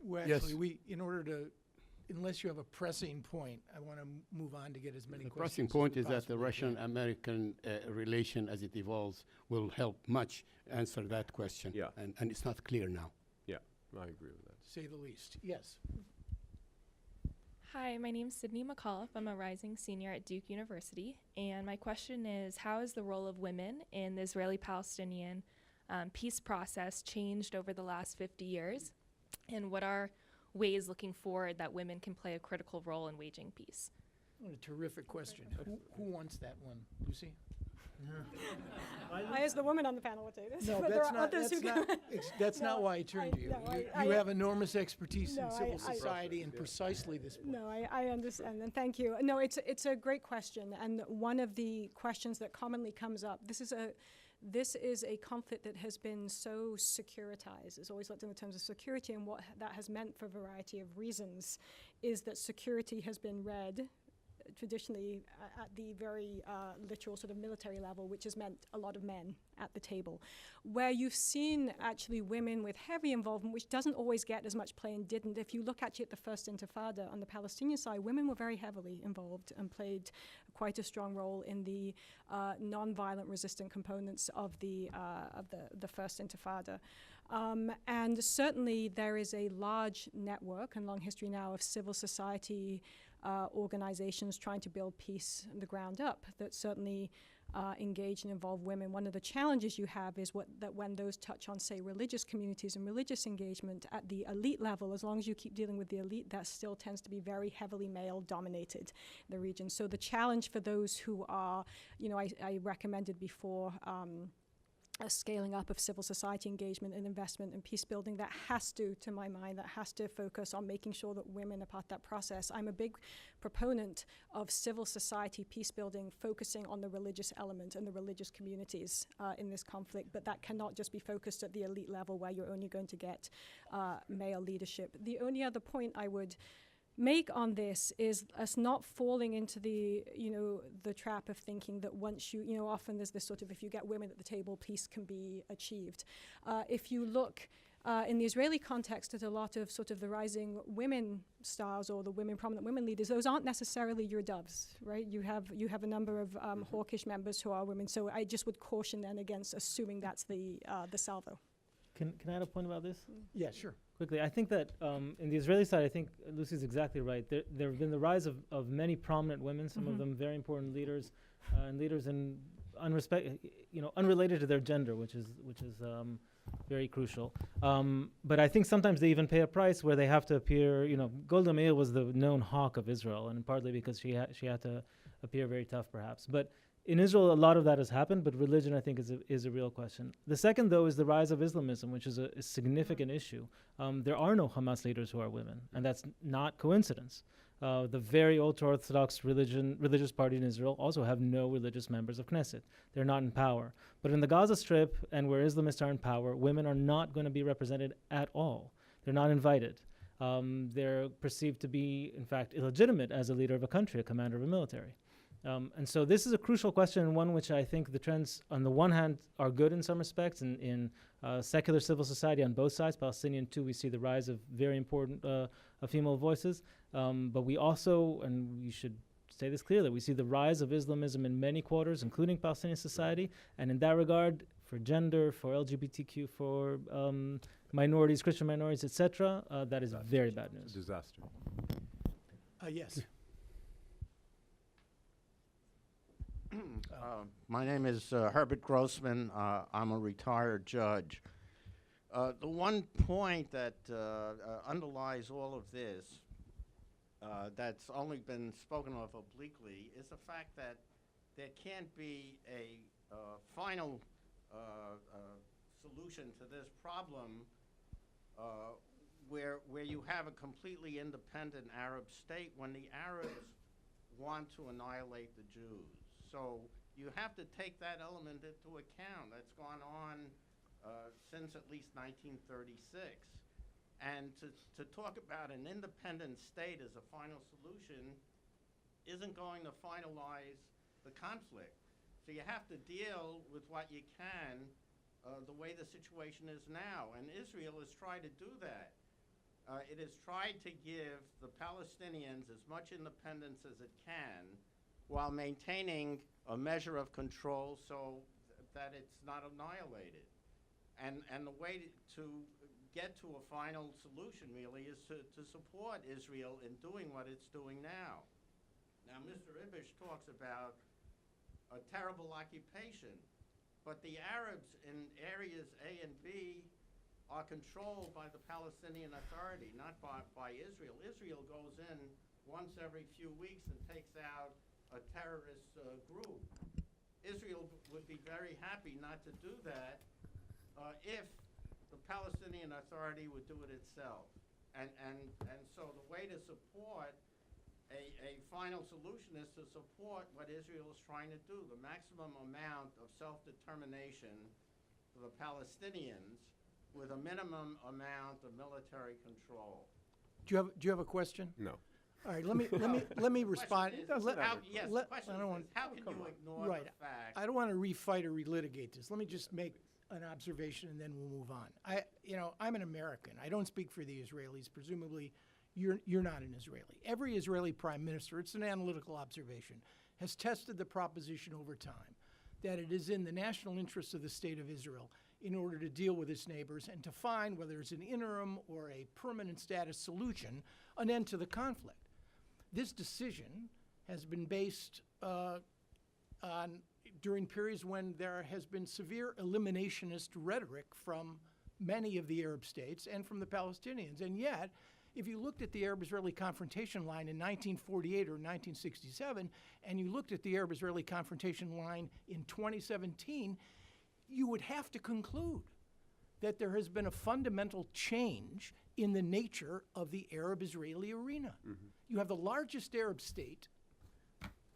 Well, Yes. actually, unless you have a pressing point, I want to move on to get as many The questions. pressing as point we is that the possibly can. Russian-American relation as it evolves will help much answer that question. Yeah. And it's not clear now. Yeah, I agree with that. To say the least. Yes. Hi, my name's Sydney McAuliffe. I'm a rising senior at Duke University. And my question is, how has the role of women in the Israeli-Palestinian peace process changed over the last 50 years? And what are ways looking forward that women can play a critical role in waging peace? What a terrific question. Who wants that one? Lucy? I, as the woman on the panel, would say this. No, but there that's are not, others that's who not, can. that's No, not why I turned to you. no, You have enormous expertise No, in civil I- society and precisely this point. No, I understand, and thank you. No, it's a great question, and one of the questions that commonly comes up. This is a conflict that has been so securitized. It's always looked in the terms of security, and what that has meant for a variety of reasons is that security has been read traditionally at the very literal sort of military level, which has meant a lot of men at the table. Where you've seen actually women with heavy involvement, which doesn't always get as much play and didn't. If you look actually at the first Intifada on the Palestinian side, women were very heavily involved and played quite a strong role in the non-violent resistant components of the first Intifada. And certainly there is a large network and long history now of civil society organizations trying to build peace on the ground up that certainly engage and involve women. One of the challenges you have is that when those touch on, say, religious communities and religious engagement at the elite level, as long as you keep dealing with the elite, that still tends to be very heavily male-dominated in the region. So the challenge for those who are, I recommended before, a scaling up of civil society engagement and investment in peace building that has to my mind, that has to focus on making sure that women are part of that process. I'm a big proponent of civil society peace building focusing on the religious element and the religious communities in this conflict, but that cannot just be focused at the elite level where you're only going to get male leadership. The only other point I would make on this is us not falling into the trap of thinking that once often there's this sort of, if you get women at the table, peace can be achieved. If you look in the Israeli context at a lot of sort of the rising women stars or the prominent women leaders, those aren't necessarily your doves, right? You have a number of hawkish members who are women, so I just would caution then against assuming that's the salvo. Can I add a point about this? Yeah, sure. Quickly, I think that in the Israeli side, I think Lucy's exactly right. There have been the rise of many prominent women, some of them very important leaders, and leaders in unrelated to their gender, which is very crucial. But I think sometimes they even pay a price where they have to appear. Golda Meir was the known hawk of Israel, and partly because she had to appear very tough, perhaps. But in Israel, a lot of that has happened, but religion, I think, is a real question. The second, though, is the rise of Islamism, which is a significant issue. There are no Hamas leaders who are women, and that's not coincidence. The very ultra-Orthodox religious party in Israel also have no religious members of Knesset. They're not in power. But in the Gaza Strip and where Islamists are in power, women are not going to be represented at all. They're not invited. They're perceived to be, in fact, illegitimate as a leader of a country, a commander of a military. And so this is a crucial question, and one which I think the trends, on the one hand, are good in some respects. In secular civil society on both sides, Palestinian too, we see the rise of very important female voices. But we also, and we should say this clearly, we see the rise of Islamism in many quarters, including Palestinian society. And in that regard, for gender, for LGBTQ, for minorities, Christian minorities, etc., that is very bad news. Disaster. Yes. My name is Herbert Grossman. I'm a retired judge. The one point that underlies all of this that's only been spoken of obliquely is the fact that there can't be a final solution to this problem where you have a completely independent Arab state when the Arabs want to annihilate the Jews. So you have to take that element into account. That's gone on since at least 1936. And to talk about an independent state as a final solution isn't going to finalize the conflict. So you have to deal with what you can the way the situation is now. And Israel has tried to do that. It has tried to give the Palestinians as much independence as it can while maintaining a measure of control so that it's not annihilated. And the way to get to a final solution really is to support Israel in doing what it's doing now. Now, Mr. Ibish talks about a terrible occupation, but the Arabs in areas A and B are controlled by the Palestinian Authority, not by Israel. Israel goes in once every few weeks and takes out a terrorist group. Israel would be very happy not to do that if the Palestinian Authority would do it itself. And so the way to support a final solution is to support what Israel is trying to do, the maximum amount of self-determination for the Palestinians with a minimum amount of military control. Do you have a question? No. All right, let me respond. The question is, Let- question I don't is want- how can you ignore Right. the fact? I don't want to refight or relitigate this. Let me just make an observation and then we'll move on. I'm an American. I don't speak for the Israelis. Presumably, you're not an Israeli. Every Israeli prime minister, it's an analytical observation, has tested the proposition over time that it is in the national interest of the state of Israel in order to deal with its neighbors and to find, whether it's an interim or a permanent status solution, an end to the conflict. This decision has been based on during periods when there has been severe eliminationist rhetoric from many of the Arab states and from the Palestinians. And yet, if you looked at the Arab-Israeli confrontation line in 1948 or 1967, and you looked at the Arab-Israeli confrontation line in 2017, you would have to conclude that there has been a fundamental change in the nature of the Arab-Israeli arena. You have the largest Arab state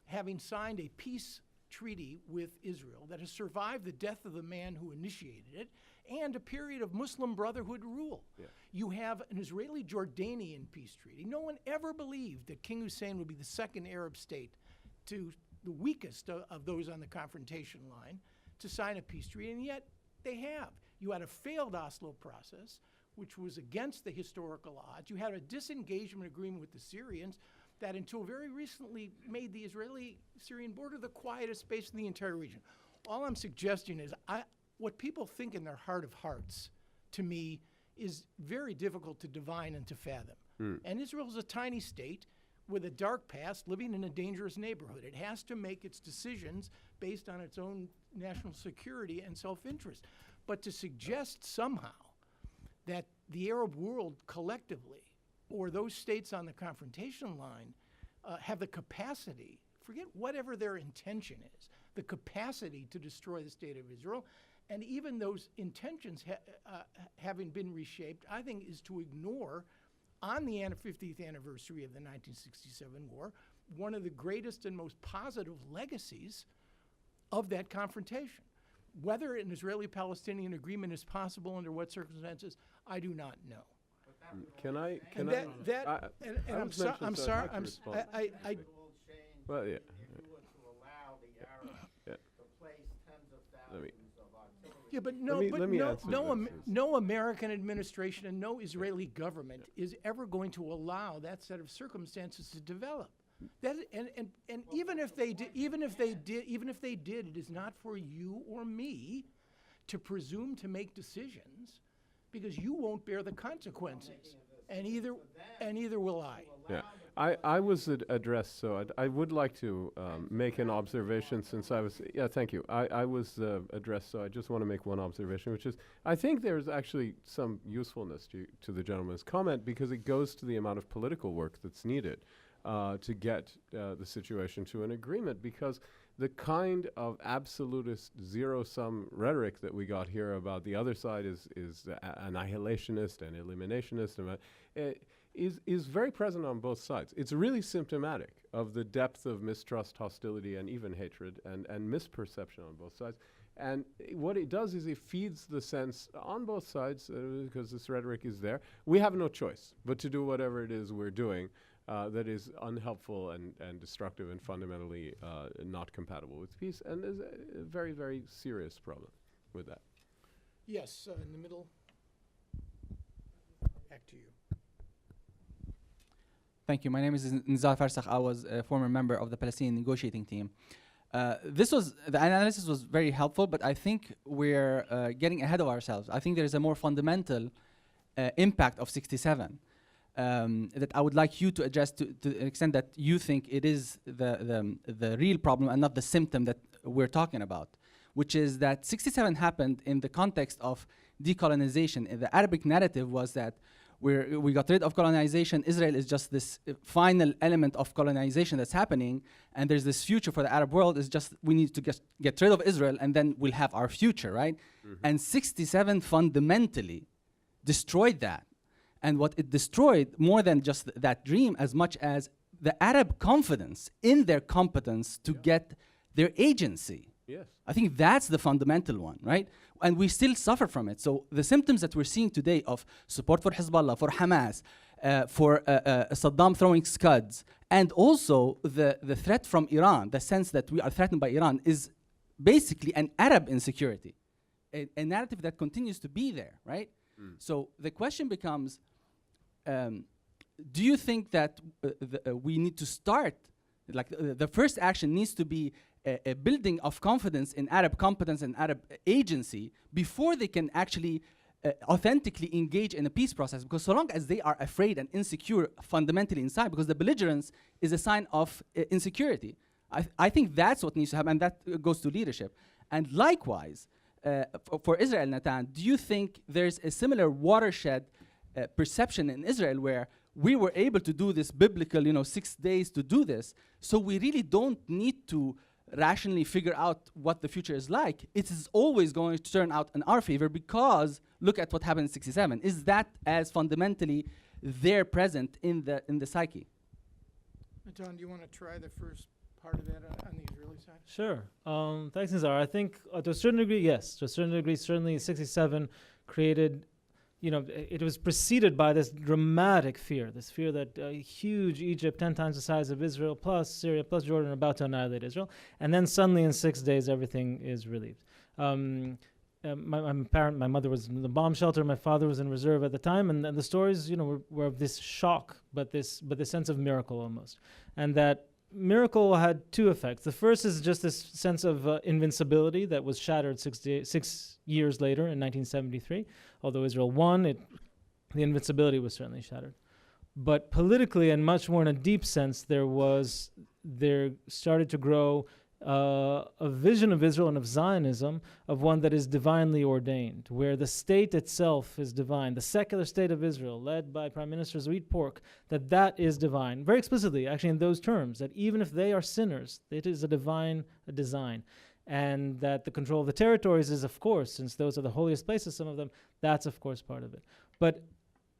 having signed a peace treaty with Israel that has survived the death of the man who initiated it and a period of Muslim Brotherhood rule. Yeah. You have an Israeli-Jordanian peace treaty. No one ever believed that King Hussein would be the second Arab state, to the weakest of those on the confrontation line, to sign a peace treaty, and yet they have. You had a failed Oslo process, which was against the historical odds. You had a disengagement agreement with the Syrians that until very recently made the Israeli-Syrian border the quietest space in the entire region. All I'm suggesting is what people think in their heart of hearts, to me, is very difficult to divine and to fathom. And Israel is a tiny state with a dark past living in a dangerous neighborhood. It has to make its decisions based on its own national security and self-interest. But to suggest somehow that the Arab world collectively, or those states on the confrontation line, have the capacity, forget whatever their intention is, the capacity to destroy the state of Israel, and even those intentions having been reshaped, I think is to ignore on the 50th anniversary of the 1967 war, one of the greatest and most positive legacies of that confrontation. Whether an Israeli-Palestinian agreement is possible under what circumstances, I do not know. Can I? And Can that, I? and I'm, was so, mentioned, I'm so I'd sorry, like to I'm, respond. Well, yeah. If you were to allow the Arabs Yeah. to place tens of Let me- thousands of artillery. yeah, but let me answer no, this. no American administration and no Israeli government is ever going to allow that set of circumstances to develop. That and even if they did, it is not for you or me to presume to make decisions, because you won't bear the consequences, and either will I. Yeah, I was addressed, so I would like to make an observation since I was, yeah, thank you. I was addressed, so I just want to make one observation, which is, I think there's actually some usefulness to the gentleman's comment, because it goes to the amount of political work that's needed to get the situation to an agreement, because the kind of absolutist zero-sum rhetoric that we got here about the other side is annihilationist and eliminationist is very present on both sides. It's really symptomatic of the depth of mistrust, hostility, and even hatred and misperception on both sides. And what it does is it feeds the sense on both sides, because this rhetoric is there, we have no choice but to do whatever it is we're doing that is unhelpful and destructive and fundamentally not compatible with peace. And there's a very, very serious problem with that. Yes, in the middle. Back to you. Thank you. My name is Nizar Farsakh. I was a former member of the Palestinian negotiating team. The analysis was very helpful, but I think we're getting ahead of ourselves. I think there is a more fundamental impact of 67 that I would like you to address to the extent that you think it is the real problem and not the symptom that we're talking about, which is that 67 happened in the context of decolonization. The Arabic narrative was that we got rid of colonization. Israel is just this final element of colonization that's happening, and there's this future for the Arab world. It's just we need to get rid of Israel, and then we'll have our future, right? Mm-hmm. And 67 fundamentally destroyed that. And what it destroyed, more than just that dream, as much as the Arab confidence in their competence to get their agency. Yes. I think that's the fundamental one, right? And we still suffer from it. So the symptoms that we're seeing today of support for Hezbollah, for Hamas, for Saddam throwing scuds, and also the threat from Iran, the sense that we are threatened by Iran, is basically an Arab insecurity, a narrative that continues to be there, right? So the question becomes, do you think that we need to start, like the first action needs to be a building of confidence in Arab competence and Arab agency before they can actually authentically engage in a peace process? Because so long as they are afraid and insecure fundamentally inside, because the belligerence is a sign of insecurity. I think that's what needs to happen, and that goes to leadership. And likewise, for Israel, Natan, do you think there's a similar watershed perception in Israel where we were able to do this biblical, 6 days to do this, so we really don't need to rationally figure out what the future is like? It is always going to turn out in our favor, because look at what happened in 67. Is that as fundamentally there present in the psyche? Natan, do you want to try the first part of that on the Israeli side? Sure. Thanks, Nizar. I think to a certain degree, yes. To a certain degree, certainly 67 created, it was preceded by this dramatic fear, this fear that huge Egypt, 10 times the size of Israel, plus Syria, plus Jordan, are about to annihilate Israel. And then suddenly in 6 days, everything is relieved. My mother was in the bomb shelter. My father was in reserve at the time. And the stories, were of this shock, but this sense of miracle almost. And that miracle had two effects. The first is just this sense of invincibility that was shattered 6 years later in 1973. Although Israel won, the invincibility was certainly shattered. But politically, and much more in a deep sense, there started to grow a vision of Israel and of Zionism, of one that is divinely ordained, where the state itself is divine, the secular state of Israel, led by Prime Minister Zoit Pork, that is divine. Very explicitly, actually, in those terms, that even if they are sinners, it is a divine design. And that the control of the territories is, of course, since those are the holiest places, some of them, that's, of course, part of it. But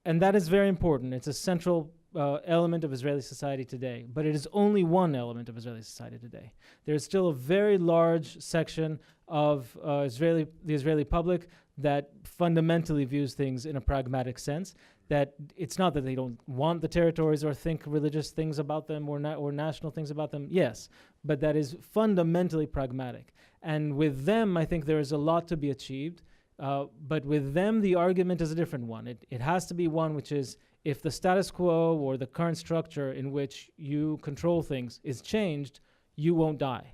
and that is very important. It's a central element of Israeli society today, but it is only one element of Israeli society today. There is still a very large section of the Israeli public that fundamentally views things in a pragmatic sense, that it's not that they don't want the territories or think religious things about them or national things about them, yes, but that is fundamentally pragmatic. And with them, I think there is a lot to be achieved, but with them, the argument is a different one. It has to be one which is, if the status quo or the current structure in which you control things is changed, you won't die.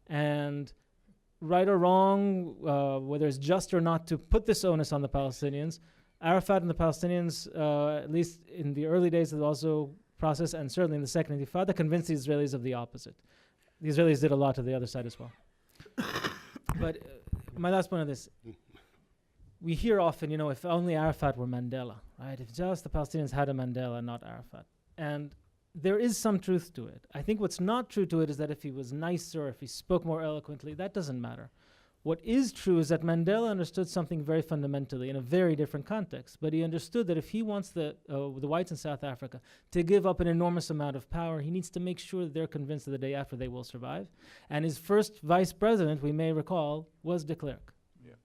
And right or wrong, whether it's just or not to put this onus on the Palestinians, Arafat and the Palestinians, at least in the early days of the Oslo process and certainly in the Second Intifada, convinced the Israelis of the opposite. The Israelis did a lot to the other side as well. But my last point on this, we hear often, if only Arafat were Mandela, right? If just the Palestinians had a Mandela, not Arafat. And there is some truth to it. I think what's not true to it is that if he was nicer, if he spoke more eloquently, that doesn't matter. What is true is that Mandela understood something very fundamentally in a very different context. But he understood that if he wants the whites in South Africa to give up an enormous amount of power, he needs to make sure that they're convinced that the day after they will survive. And his first vice president, we may recall, was de Klerk. Yeah.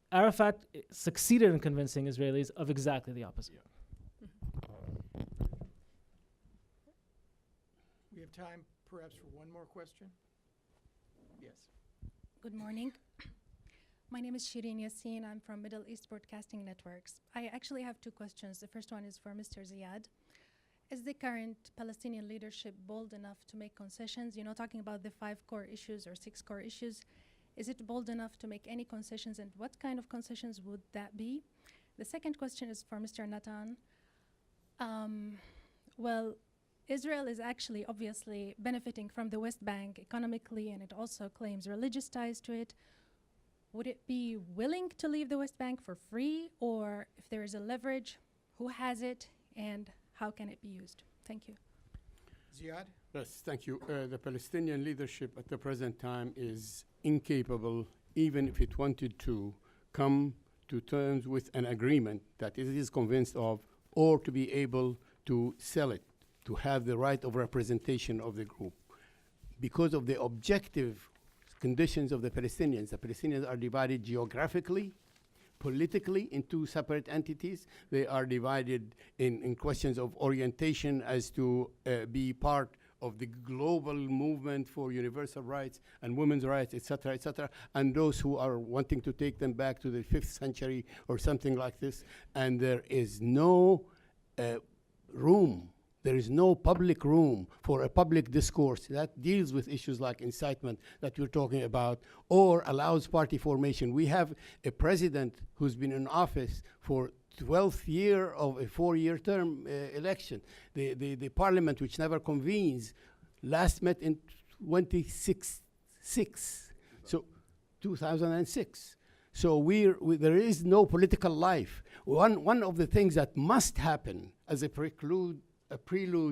Arafat succeeded in convincing Israelis of exactly the opposite. Yeah. We have time perhaps for one more question. Yes. Good morning. My name is Shireen Yassin. I'm from Middle East Broadcasting Networks. I actually have two questions. The first one is for Mr. Ziad. Is the current Palestinian leadership bold enough to make concessions? Talking about the 5 core issues or 6 core issues, is it bold enough to make any concessions, and what kind of concessions would that be? The second question is for Mr. Natan. Well, Israel is actually obviously benefiting from the West Bank economically, and it also claims religious ties to it. Would it be willing to leave the West Bank for free, or if there is a leverage, who has it, and how can it be used? Thank you. Ziad? Yes, thank you. The Palestinian leadership at the present time is incapable, even if it wanted to, come to terms with an agreement that it is convinced of, or to be able to sell it, to have the right of representation of the group. Because of the objective conditions of the Palestinians are divided geographically, politically into separate entities. They are divided in questions of orientation as to be part of the global movement for universal rights and women's rights, etc., and those who are wanting to take them back to the 5th century or something like this. And there is no room. There is no public room for a public discourse that deals with issues like incitement that we're talking about, or allows party formation. We have a president who's been in office for 12th year of a 4-year term election. The parliament, which never convenes, last met in 2006. So 2006. So there is no political life. One of the things that must happen as a prelude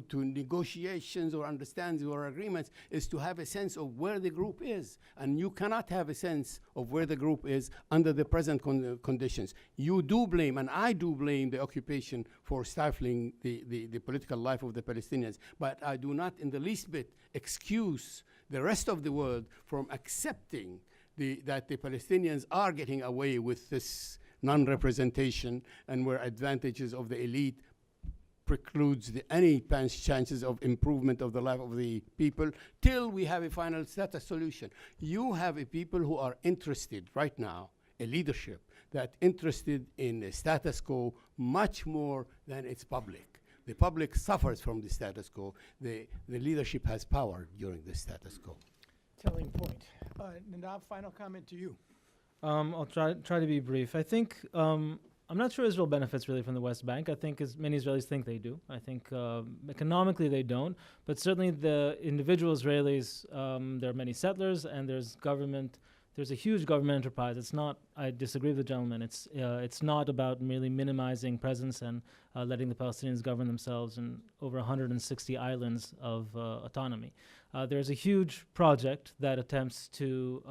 to negotiations or understandings or agreements is to have a sense of where the group is. And you cannot have a sense of where the group is under the present conditions. You do blame, and I do blame, the occupation for stifling the political life of the Palestinians. But I do not in the least bit excuse the rest of the world from accepting that the Palestinians are getting away with this non-representation, and where advantages of the elite precludes any chances of improvement of the life of the people till we have a final status solution. You have a people who are interested right now, a leadership that interested in a status quo much more than its public. The public suffers from the status quo. The leadership has power during the status quo. Telling point. Nadav, final comment to you. I'll try to be brief. I think I'm not sure Israel benefits really from the West Bank. I think as many Israelis think they do. I think economically they don't, but certainly the individual Israelis, there are many settlers, and there's government. There's a huge government enterprise. It's not, I disagree with the gentleman, it's not about merely minimizing presence and letting the Palestinians govern themselves in over 160 islands of autonomy. There's a huge project that attempts to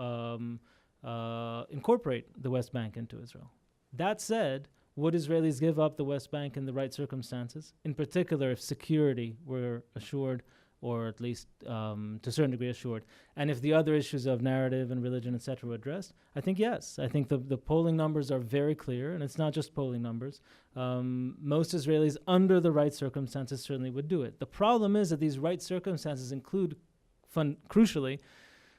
incorporate the West Bank into Israel. That said, Would Israelis give up the West Bank in the right circumstances? In particular, if security were assured, or at least to a certain degree assured, and if the other issues of narrative and religion, etc., were addressed? I think yes. I think the polling numbers are very clear, and it's not just polling numbers. Most Israelis, under the right circumstances, certainly would do it. The problem is that these right circumstances include, crucially,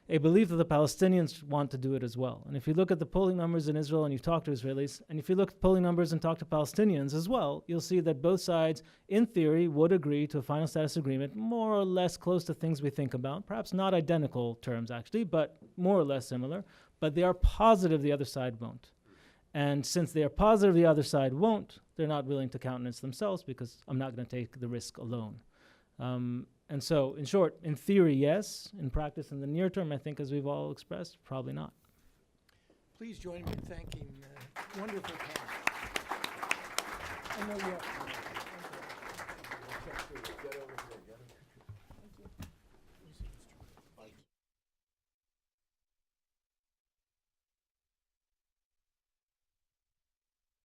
a belief that the Palestinians want to do it as well. And if you look at the polling numbers in Israel and you talk to Israelis, and if you look at polling numbers and talk to Palestinians as well, you'll see that both sides, in theory, would agree to a final status agreement, more or less close to things we think about. Perhaps not identical terms, actually, but more or less similar. But they are positive the other side won't. And since they are positive the other side won't, they're not willing to countenance themselves because I'm not going to take the risk alone. And so, in short, in theory, yes. In practice, in the near term, I think, as we've all expressed, probably not. Please join me in thanking wonderful panel. I know you have